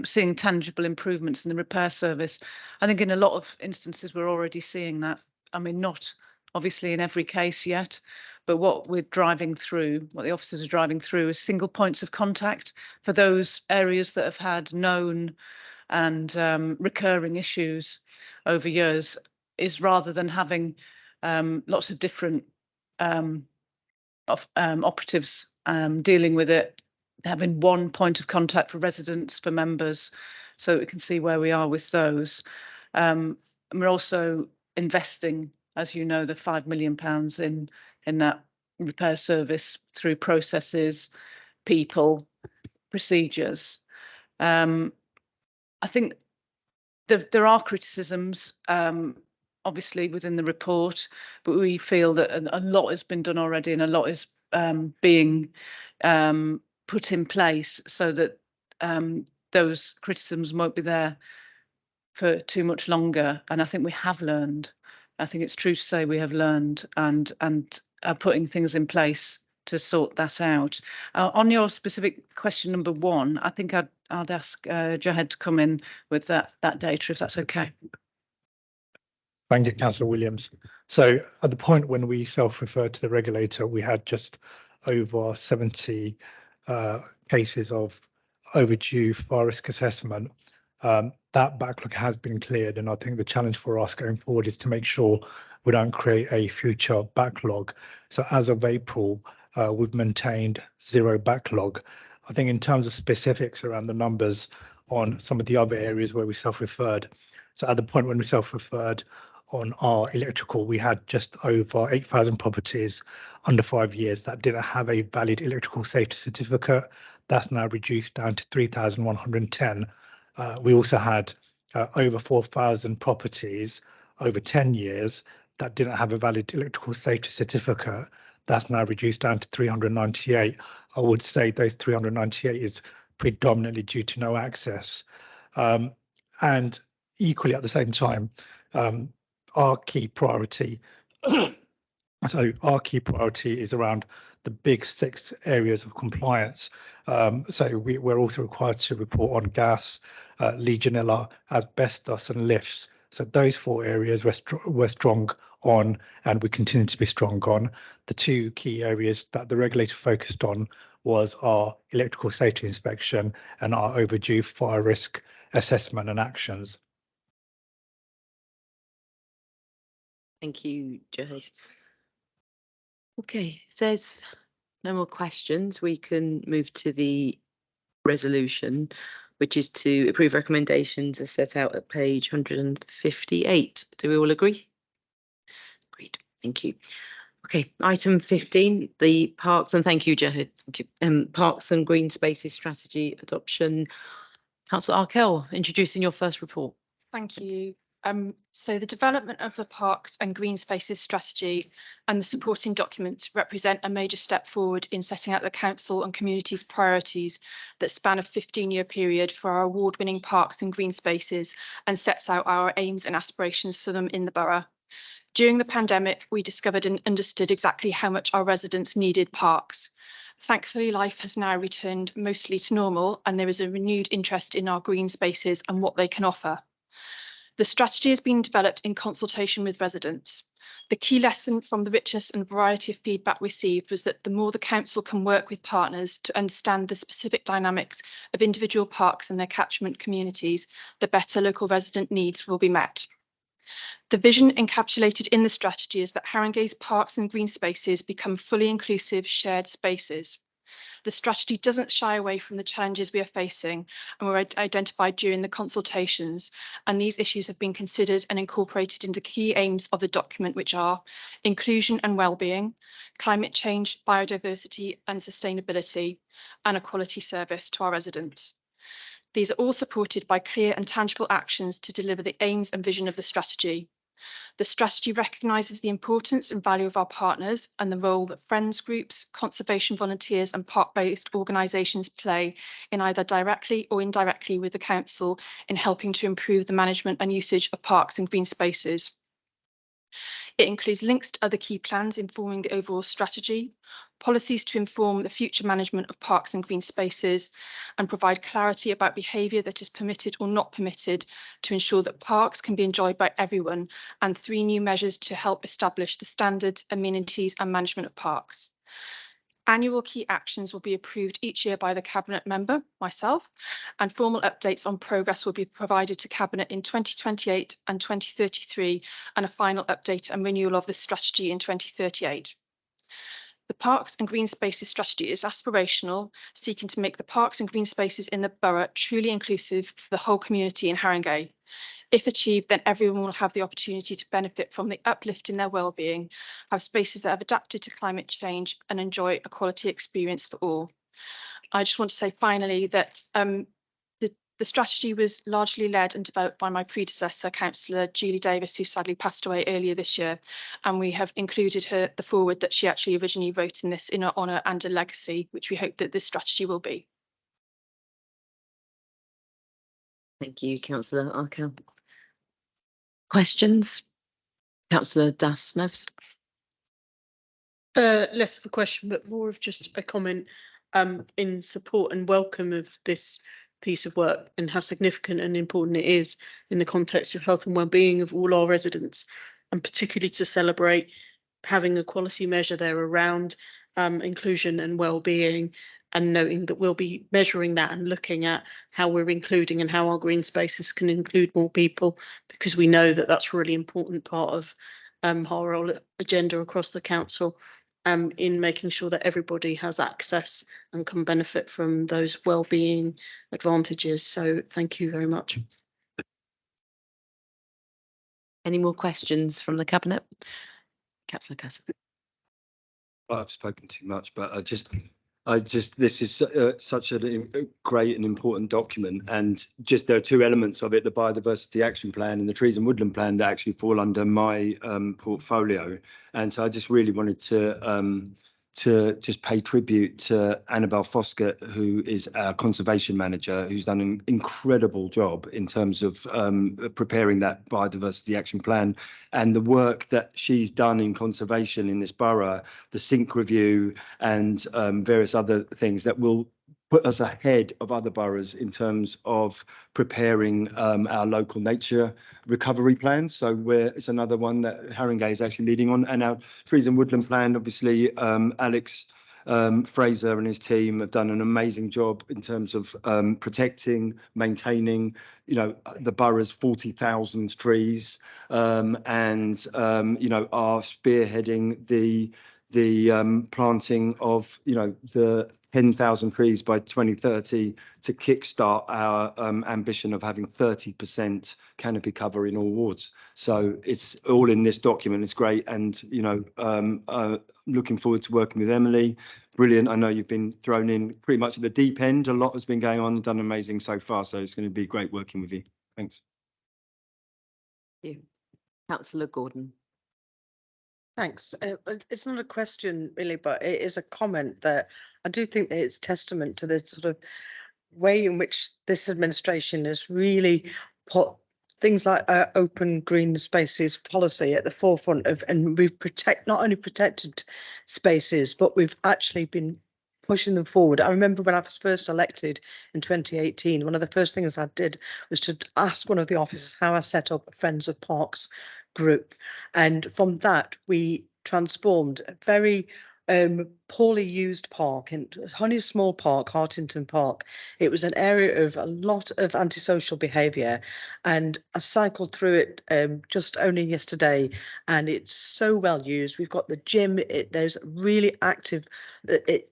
seeing tangible improvements in the repair service. I think in a lot of instances we're already seeing that. I mean, not obviously in every case yet, but what we're driving through, what the officers are driving through, is single points of contact for those areas that have had known and recurring issues over years, is rather than having lots of different operatives dealing with it, having one point of contact for residents, for members, so we can see where we are with those. And we're also investing, as you know, the £5 million in that repair service through processes, people, procedures. I think there are criticisms, obviously, within the report, but we feel that a lot has been done already and a lot is being put in place so that those criticisms won't be there for too much longer. And I think we have learned. I think it's true to say we have learned and are putting things in place to sort that out. On your specific question number 1, I think I'd ask Jahed to come in with that data, if that's okay. Thank you, Councillor Williams. So at the point when we self-referred to the regulator, we had just over 70 cases of overdue fire risk assessment. That backlog has been cleared, and I think the challenge for us going forward is to make sure we don't create a future backlog. So as of April, we've maintained 0 backlog. I think in terms of specifics around the numbers on some of the other areas where we self-referred, so at the point when we self-referred on our electrical, we had just over 8,000 properties under 5 years that didn't have a valid electrical safety certificate. That's now reduced down to 3,110. We also had over 4,000 properties over 10 years that didn't have a valid electrical safety certificate. That's now reduced down to 398. I would say those 398 is predominantly due to no access. And equally at the same time, our key priority is around the big 6 areas of compliance. So we're also required to report on gas, Legionella, asbestos and lifts. So those 4 areas we're strong on, and we continue to be strong on. The 2 key areas that the regulator focused on was our electrical safety inspection and our overdue fire risk assessment and actions. Thank you, Jahid. Okay, if there's no more questions, we can move to the resolution, which is to approve recommendations as set out at page 158. Do we all agree? Agreed. Thank you. Okay, item 15, the Parks, and thank you, Jahid. Parks and Green Spaces Strategy Adoption. Councillor Arkell, introducing your first report. Thank you. So the development of the Parks and Green Spaces strategy and the supporting documents represent a major step forward in setting out the council and community's priorities that span a 15-year period for our award-winning parks and green spaces, and sets out our aims and aspirations for them in the borough. During the pandemic, we discovered and understood exactly how much our residents needed parks. Thankfully, life has now returned mostly to normal, and there is a renewed interest in our green spaces and what they can offer. The strategy has been developed in consultation with residents. The key lesson from the richness and variety of feedback received was that the more the council can work with partners to understand the specific dynamics of individual parks and their catchment communities, the better local resident needs will be met. The vision encapsulated in the strategy is that Haringey's parks and green spaces become fully inclusive shared spaces. The strategy doesn't shy away from the challenges we are facing and were identified during the consultations, and these issues have been considered and incorporated into key aims of the document, which are inclusion and well-being, climate change, biodiversity and sustainability, and a quality service to our residents. These are all supported by clear and tangible actions to deliver the aims and vision of the strategy. The strategy recognises the importance and value of our partners and the role that friends groups, conservation volunteers and park-based organisations play in either directly or indirectly with the council in helping to improve the management and usage of parks and green spaces. It includes links to other key plans informing the overall strategy, policies to inform the future management of parks and green spaces, and provide clarity about behaviour that is permitted or not permitted to ensure that parks can be enjoyed by everyone, and 3 new measures to help establish the standards, amenities and management of parks. Annual key actions will be approved each year by the Cabinet member, myself, and formal updates on progress will be provided to Cabinet in 2028 and 2033, and a final update and renewal of the strategy in 2038. The Parks and Green Spaces strategy is aspirational, seeking to make the parks and green spaces in the borough truly inclusive for the whole community in Haringey. If achieved, then everyone will have the opportunity to benefit from the uplift in their well-being, have spaces that have adapted to climate change and enjoy a quality experience for all. I just want to say finally that the strategy was largely led and developed by my predecessor, Councillor Julie Davis, who sadly passed away earlier this year, and we have included the foreword that she actually originally wrote in this in her honour and a legacy, which we hope that this strategy will be. Thank you, Councillor Arkell. Questions? Councillor Das-Neves. Less of a question, but more of just a comment in support and welcome of this piece of work and how significant and important it is in the context of health and well-being of all our residents, and particularly to celebrate having a quality measure there around inclusion and well-being, and noting that we'll be measuring that and looking at how we're including and how our green spaces can include more people, because we know that that's a really important part of our role agenda across the council in making sure that everybody has access and can benefit from those well-being advantages. So thank you very much. Any more questions from the Cabinet? Councillor Cassidy. I've spoken too much, but I just this is such a great and important document, and just there are 2 elements of it: the biodiversity action plan and the trees and woodland plan that actually fall under my portfolio. And so I just really wanted to to just pay tribute to Annabelle Foskett, who is our conservation manager, who's done an incredible job in terms of preparing that biodiversity action plan, and the work that she's done in conservation in this borough, the SYNC review and various other things that will put us ahead of other boroughs in terms of preparing our local nature recovery plans. So it's another one that Haringey is actually leading on, and our trees and woodland plan, obviously, Alex Fraser and his team have done an amazing job in terms of protecting, maintaining, the borough's 40,000 trees, and are spearheading the planting of the 10,000 trees by 2030 to kickstart our ambition of having 30% canopy cover in all wards. So it's all in this document. It's great, and looking forward to working with Emily. Brilliant. I know you've been thrown in pretty much at the deep end. A lot has been going on, done amazing so far. So it's going to be great working with you. Thanks. Thank you. Councillor Gordon. Thanks. It's not a question really, but it is a comment that I do think that it's testament to the sort of way in which this administration has really put things like open green spaces policy at the forefront of, and we've not only protected spaces, but we've actually been pushing them forward. I remember when I was first elected in 2018, one of the first things I did was to ask one of the officers how I set up a Friends of Parks group, and from that we transformed a very poorly used park, and only a small park, Hartington Park. It was an area of a lot of antisocial behaviour, and I cycled through it just only yesterday, and it's so well used. We've got the gym, there's really active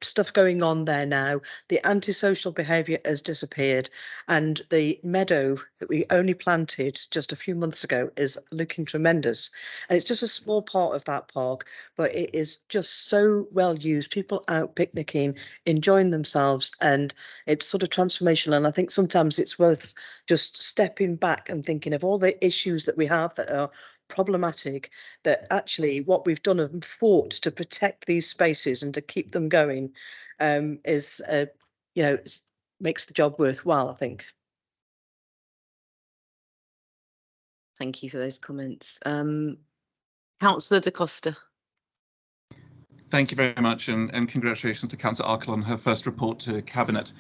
stuff going on there now. The antisocial behaviour has disappeared, and the meadow that we only planted just a few months ago is looking tremendous. And it's just a small part of that park, but it is just so well used. People out picnicking, enjoying themselves, and it's sort of transformational. And I think sometimes it's worth just stepping back and thinking of all the issues that we have that are problematic, that actually what we've done and fought to protect these spaces and to keep them going is makes the job worthwhile, I think. Thank you for those comments. Councillor Da Costa. Thank you very much, and congratulations to Councillor Arkell on her first report to Cabinet.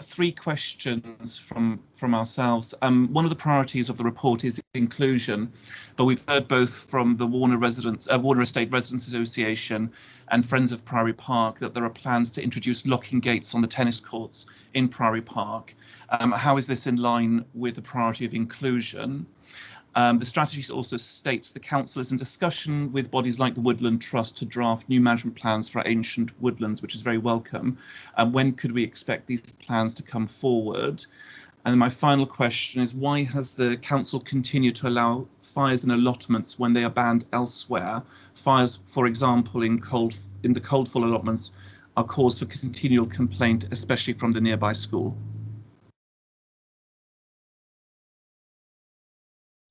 3 questions from ourselves. One of the priorities of the report is inclusion, but we've heard both from the Warner Estate Residents Association and Friends of Priory Park that there are plans to introduce locking gates on the tennis courts in Priory Park. How is this in line with the priority of inclusion? The strategy also states the council is in discussion with bodies like the Woodland Trust to draft new management plans for ancient woodlands, which is very welcome. When could we expect these plans to come forward? And then my final question is, why has the council continued to allow fires in allotments when they are banned elsewhere? Fires, for example, in the Coldfall allotments are cause for continual complaint, especially from the nearby school.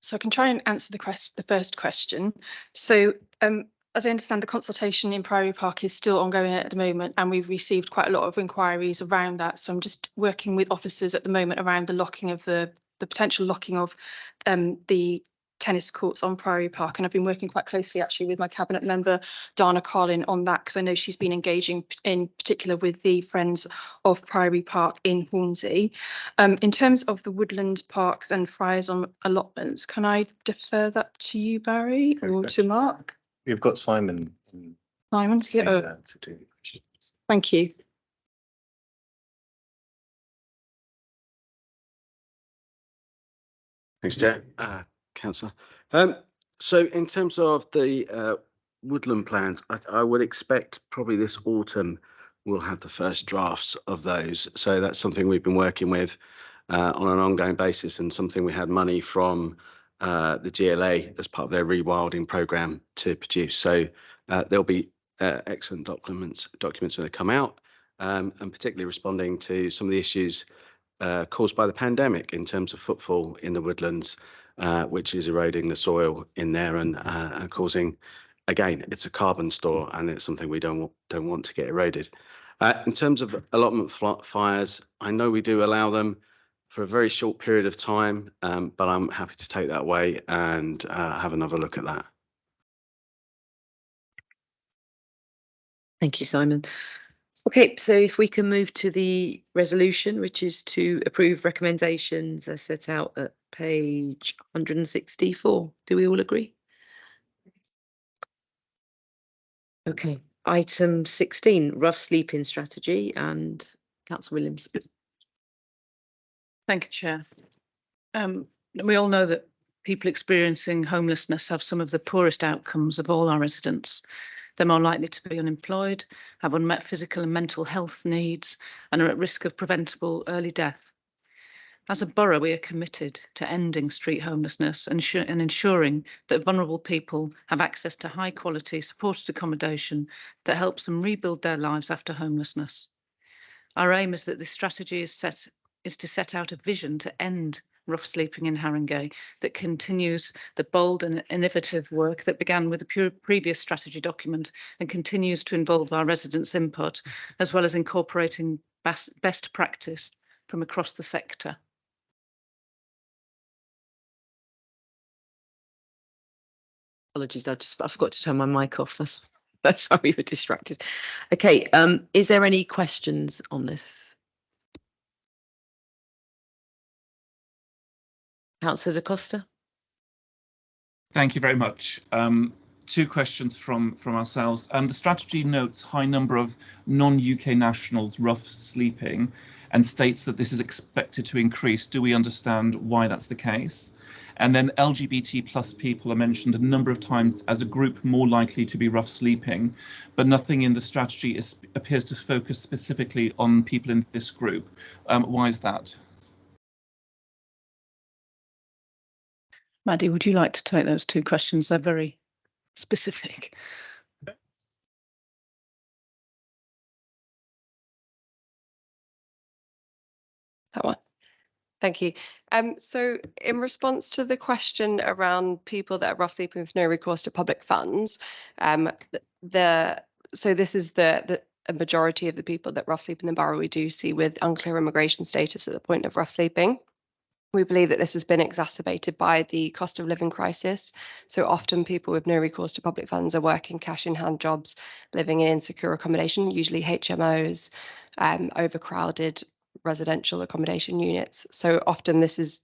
So I can try and answer the first question. So as I understand, the consultation in Priory Park is still ongoing at the moment, and we've received quite a lot of inquiries around that. So I'm just working with officers at the moment around the locking of the potential locking of the tennis courts on Priory Park, and I've been working quite closely actually with my cabinet member Dana Carlin on that, because I know she's been engaging in particular with the Friends of Priory Park in Hornsey. In terms of the woodland parks and fires on allotments, can I defer that to you, Barry, or to Mark? We've got Simon. Simon's here. Oh, thank you. Thanks, Chair. Councillor. So in terms of the woodland plans, I would expect probably this autumn we'll have the first drafts of those. So that's something we've been working with on an ongoing basis, and something we had money from the GLA as part of their rewilding programme to produce. So there'll be excellent documents when they come out, and particularly responding to some of the issues caused by the pandemic in terms of footfall in the woodlands, which is eroding the soil in there and causing again, it's a carbon store and it's something we don't want to get eroded. In terms of allotment fires, I know we do allow them for a very short period of time, but I'm happy to take that away and have another look at that. Thank you, Simon. Okay, so if we can move to the resolution, which is to approve recommendations as set out at page 164. Do we all agree? Okay, item 16, rough sleeping strategy, and Councillor Williams. Thank you, Chair. We all know that people experiencing homelessness have some of the poorest outcomes of all our residents. They're more likely to be unemployed, have unmet physical and mental health needs, and are at risk of preventable early death. As a borough, we are committed to ending street homelessness and ensuring that vulnerable people have access to high quality supported accommodation that helps them rebuild their lives after homelessness. Our aim is that this strategy is to set out a vision to end rough sleeping in Haringey that continues the bold and innovative work that began with the previous strategy document and continues to involve our residents' input, as well as incorporating best practice from across the sector. Apologies, I forgot to turn my mic off. That's why we were distracted. Okay, is there any questions on this? Councillor Acosta. Thank you very much. Two questions from ourselves. The strategy notes high number of non-UK nationals rough sleeping and states that this is expected to increase. Do we understand why that's the case? And then LGBT plus people are mentioned a number of times as a group more likely to be rough sleeping, but nothing in the strategy appears to focus specifically on people in this group. Why is that? Maddie, would you like to take those two questions? They're very specific. That one. Thank you. So in response to the question around people that are rough sleeping with no recourse to public funds, so this is the a majority of the people that rough sleep in the borough we do see with unclear immigration status at the point of rough sleeping. We believe that this has been exacerbated by the cost of living crisis. So often people with no recourse to public funds are working cash in hand jobs, living in insecure accommodation, usually HMOs, overcrowded residential accommodation units. So often this is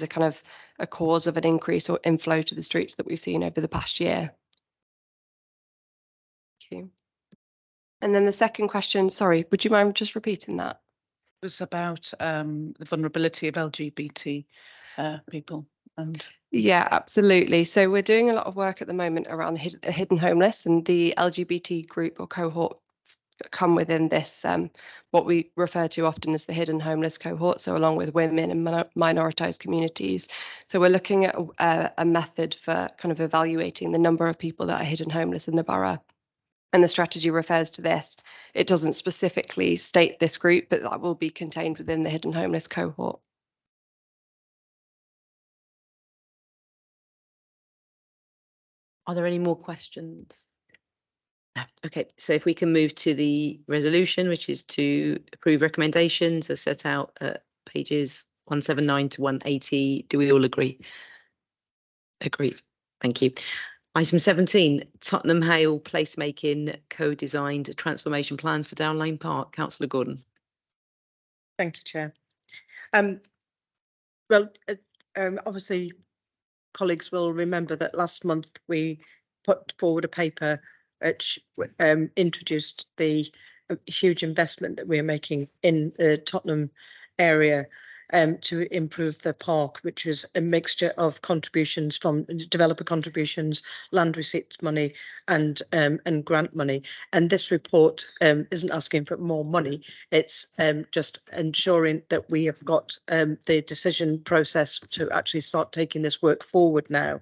a kind of a cause of an increase or inflow to the streets that we've seen over the past year. Thank you. And then the second question, sorry, would you mind just repeating that? It was about the vulnerability of LGBT people. And yeah, absolutely. So we're doing a lot of work at the moment around the hidden homeless, and the LGBT group or cohort come within this, what we refer to often as the hidden homeless cohort, so along with women and minoritized communities. So we're looking at a method for kind of evaluating the number of people that are hidden homeless in the borough. And the strategy refers to this. It doesn't specifically state this group, but that will be contained within the hidden homeless cohort. Are there any more questions? No. Okay, so if we can move to the resolution, which is to approve recommendations as set out at pages 179 to 180. Do we all agree? Agreed. Thank you. Item 17, Tottenham Hale placemaking co-designed transformation plans for Down Lane Park. Councillor Gordon. Thank you, Chair. Obviously, colleagues will remember that last month we put forward a paper which introduced the huge investment that we're making in the Tottenham area to improve the park, which is a mixture of contributions from developer contributions, land receipts money, and grant money. And this report isn't asking for more money. It's just ensuring that we have got the decision process to actually start taking this work forward now,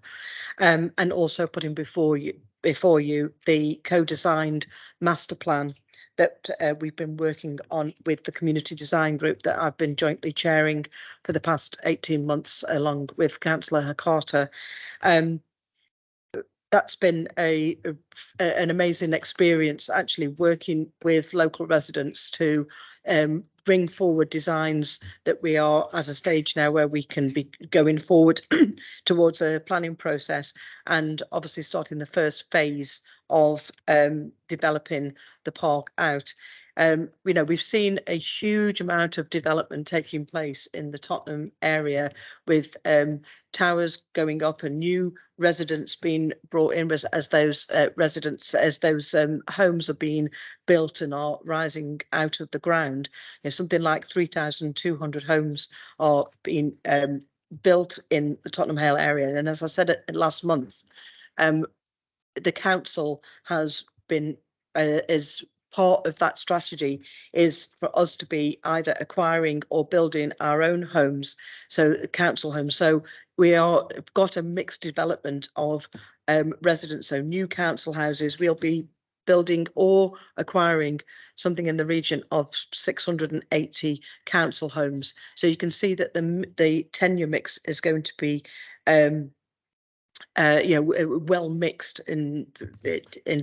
and also putting before you the co-designed master plan that we've been working on with the community design group that I've been jointly chairing for the past 18 months along with Councillor Carter. that's been an amazing experience, actually working with local residents to bring forward designs that we are at a stage now where we can be going forward towards a planning process, and obviously starting the first phase of developing the park out. We've seen a huge amount of development taking place in the Tottenham area, with towers going up and new residents being brought in as those homes are being built and are rising out of the ground. Something like 3,200 homes are being built in the Tottenham Hale area. And as I said last month, the council has been is part of that strategy is for us to be either acquiring or building our own homes, so council homes. So we've got a mixed development of residents, so new council houses. We'll be building or acquiring something in the region of 680 council homes. So you can see that the tenure mix is going to be well mixed in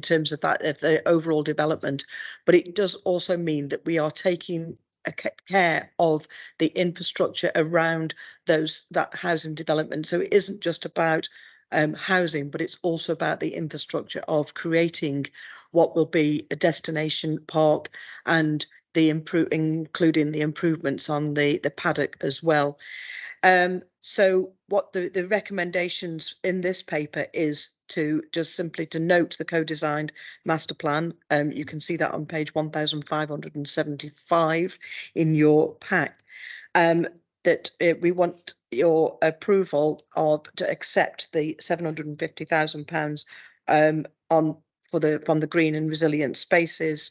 terms of that, of the overall development. But it does also mean that we are taking care of the infrastructure around that housing development. So it isn't just about housing, but it's also about the infrastructure of creating what will be a destination park, and including the improvements on the paddock as well. So what the recommendations in this paper is to just simply to note the co-designed master plan. You can see that on page 1575 in your pack. That we want your approval to accept the £750,000 from the Green and Resilient Spaces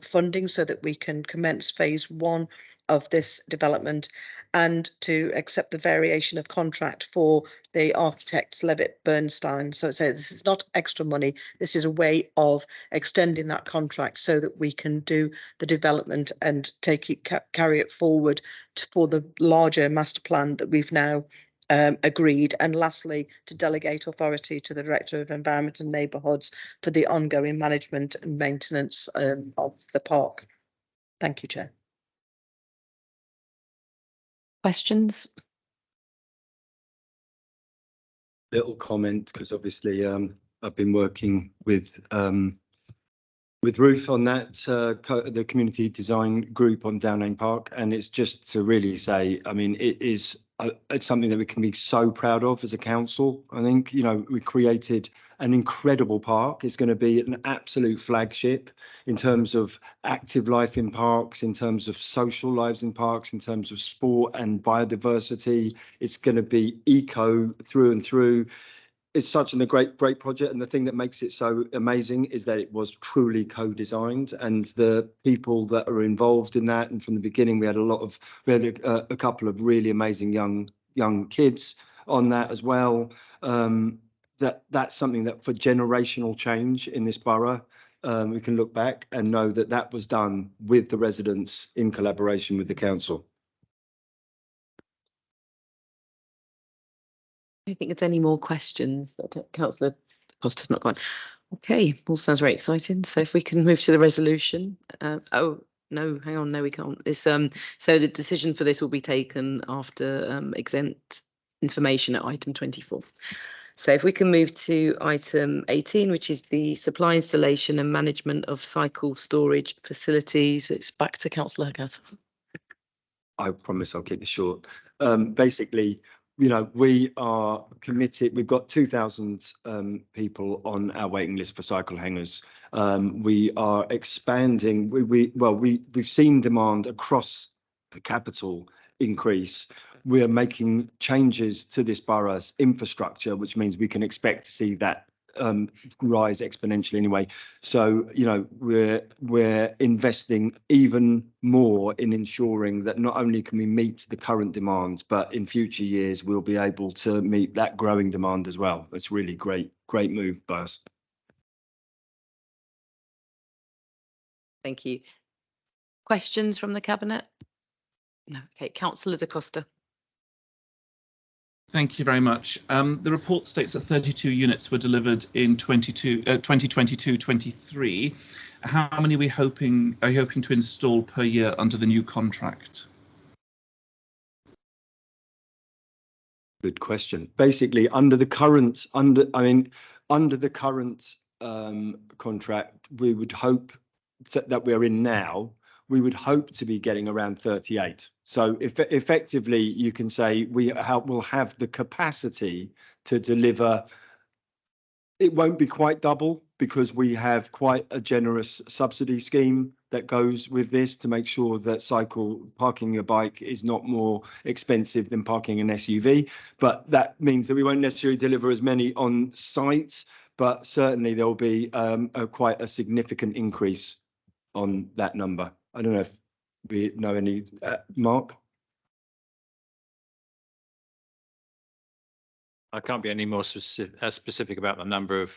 funding, so that we can commence phase 1 of this development, and to accept the variation of contract for the architects Levitt Bernstein. So it says this is not extra money. This is a way of extending that contract so that we can do the development and carry it forward for the larger master plan that we've now agreed. And lastly, to delegate authority to the Director of Environment and Neighbourhoods for the ongoing management and maintenance of the park. Thank you, Chair. Questions? Little comment, because obviously I've been working with Ruth on that, the community design group on Downlane Park, and it's just to really say, I mean, it's something that we can be so proud of as a council. I think, we created an incredible park. It's going to be an absolute flagship in terms of active life in parks, in terms of social lives in parks, in terms of sport and biodiversity. It's going to be eco through and through. It's such a great project, and the thing that makes it so amazing is that it was truly co-designed, and the people that are involved in that. And from the beginning, we had a couple of really amazing young kids on that as well. That's something that for generational change in this borough, we can look back and know that that was done with the residents in collaboration with the council. I don't think there's any more questions. Councillor Costa's not gone. Okay, all sounds very exciting. So if we can move to the resolution. Oh, no, hang on. No, we can't. It's so the decision for this will be taken after exempt information at item 24. So if we can move to item 18, which is the supply, installation and management of cycle storage facilities. It's back to Councillor Hurkett. I promise I'll keep it short. Basically, we are committed. We've got 2,000 people on our waiting list for cycle hangers. We are expanding. We've seen demand across the capital increase. We are making changes to this borough's infrastructure, which means we can expect to see that rise exponentially anyway. So, we're investing even more in ensuring that not only can we meet the current demands, but in future years, we'll be able to meet that growing demand as well. It's really great move by us. Thank you. Questions from the Cabinet? No. Okay, Councillor Da Costa. Thank you very much. The report states that 32 units were delivered in 2022-23. How many are you hoping to install per year under the new contract? Good question. Basically, under the current contract, we would hope that we're in now, we would hope to be getting around 38. So effectively, you can say we'll have the capacity to deliver. It won't be quite double because we have quite a generous subsidy scheme that goes with this to make sure that parking a bike is not more expensive than parking an SUV. But that means that we won't necessarily deliver as many on site, but certainly there will be quite a significant increase on that number. I don't know if we know any, Mark? I can't be any more specific about the number of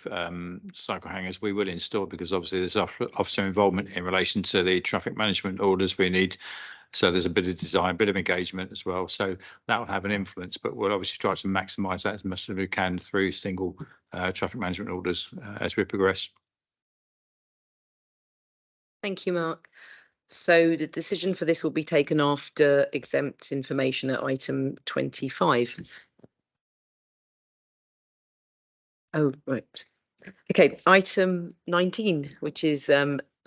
cycle hangers we will install, because obviously there's officer involvement in relation to the traffic management orders we need. So there's a bit of design, a bit of engagement as well. So that will have an influence, but we'll obviously try to maximise that as much as we can through single traffic management orders as we progress. Thank you, Mark. So the decision for this will be taken after exempt information at item 25. Oh, right. Okay, item 19, which is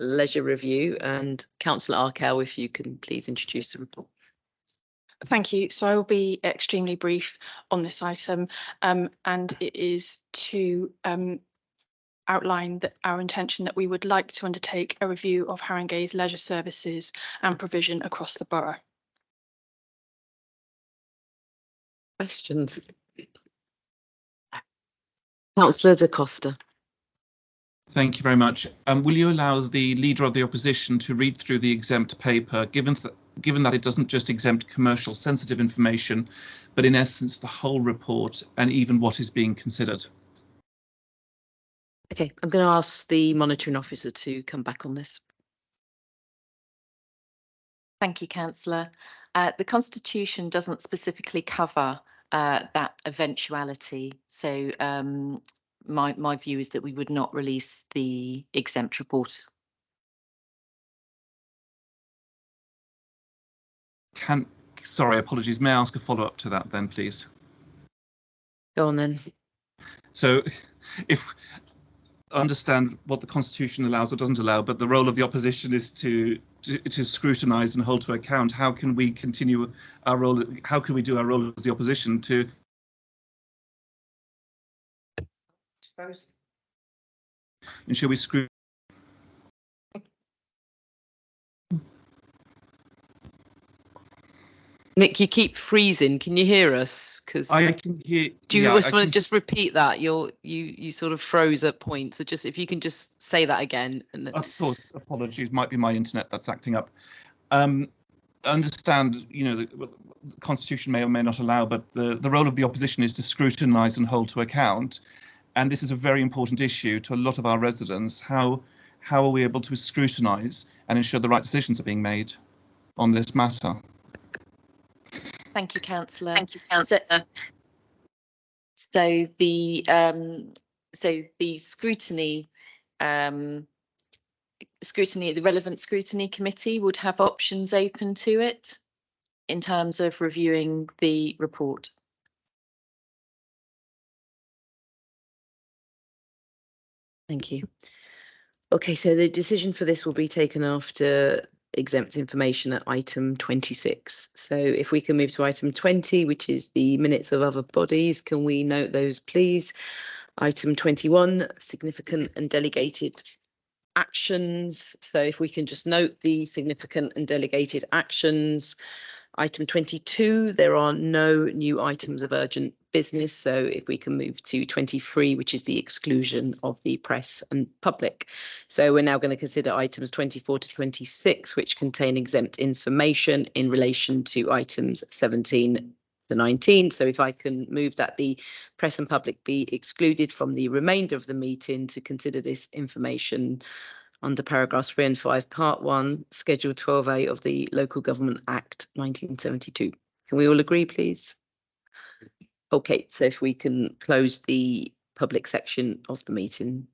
leisure review, and Councillor Arkell, if you can please introduce the report. Thank you. So I will be extremely brief on this item, and it is to outline that our intention that we would like to undertake a review of Haringey's leisure services and provision across the borough. Questions? Councillor Da Costa. Thank you very much. Will you allow the Leader of the Opposition to read through the exempt paper, given that it doesn't just exempt commercial sensitive information, but in essence the whole report and even what is being considered? Okay, I'm going to ask the monitoring officer to come back on this. Thank you, Councillor. The Constitution doesn't specifically cover that eventuality. So my view is that we would not release the exempt report. Sorry, apologies. May I ask a follow-up to that then, please? Go on then. So if understand what the Constitution allows or doesn't allow, but the role of the opposition is to scrutinise and hold to account, how can we continue our role? How can we do our role as the opposition to? And should we scrutinise? Nick, you keep freezing. Can you hear us? Because I can hear. Do you want to just repeat that? You sort of froze at points. So just if you can just say that again. And then... Of course, apologies. Might be my internet that's acting up. Understand, you know, the Constitution may or may not allow, but the role of the opposition is to scrutinise and hold to account. And this is a very important issue to a lot of our residents. How are we able to scrutinise and ensure the right decisions are being made on this matter? Thank you, Councillor. Thank you, Councillor. So the scrutiny, the relevant scrutiny committee would have options open to it in terms of reviewing the report. Thank you. Okay, so the decision for this will be taken after exempt information at item 26. So if we can move to item 20, which is the minutes of other bodies, can we note those, please? Item 21, significant and delegated actions. So if we can just note the significant and delegated actions. Item 22, there are no new items of urgent business. So if we can move to 23, which is the exclusion of the press and public. So we're now going to consider items 24 to 26, which contain exempt information in relation to items 17 to 19. So if I can move that the press and public be excluded from the remainder of the meeting to consider this information under paragraphs 3 and 5, part 1, schedule 12A of the Local Government Act 1972. Can we all agree, please? Okay, so if we can close the public section of the meeting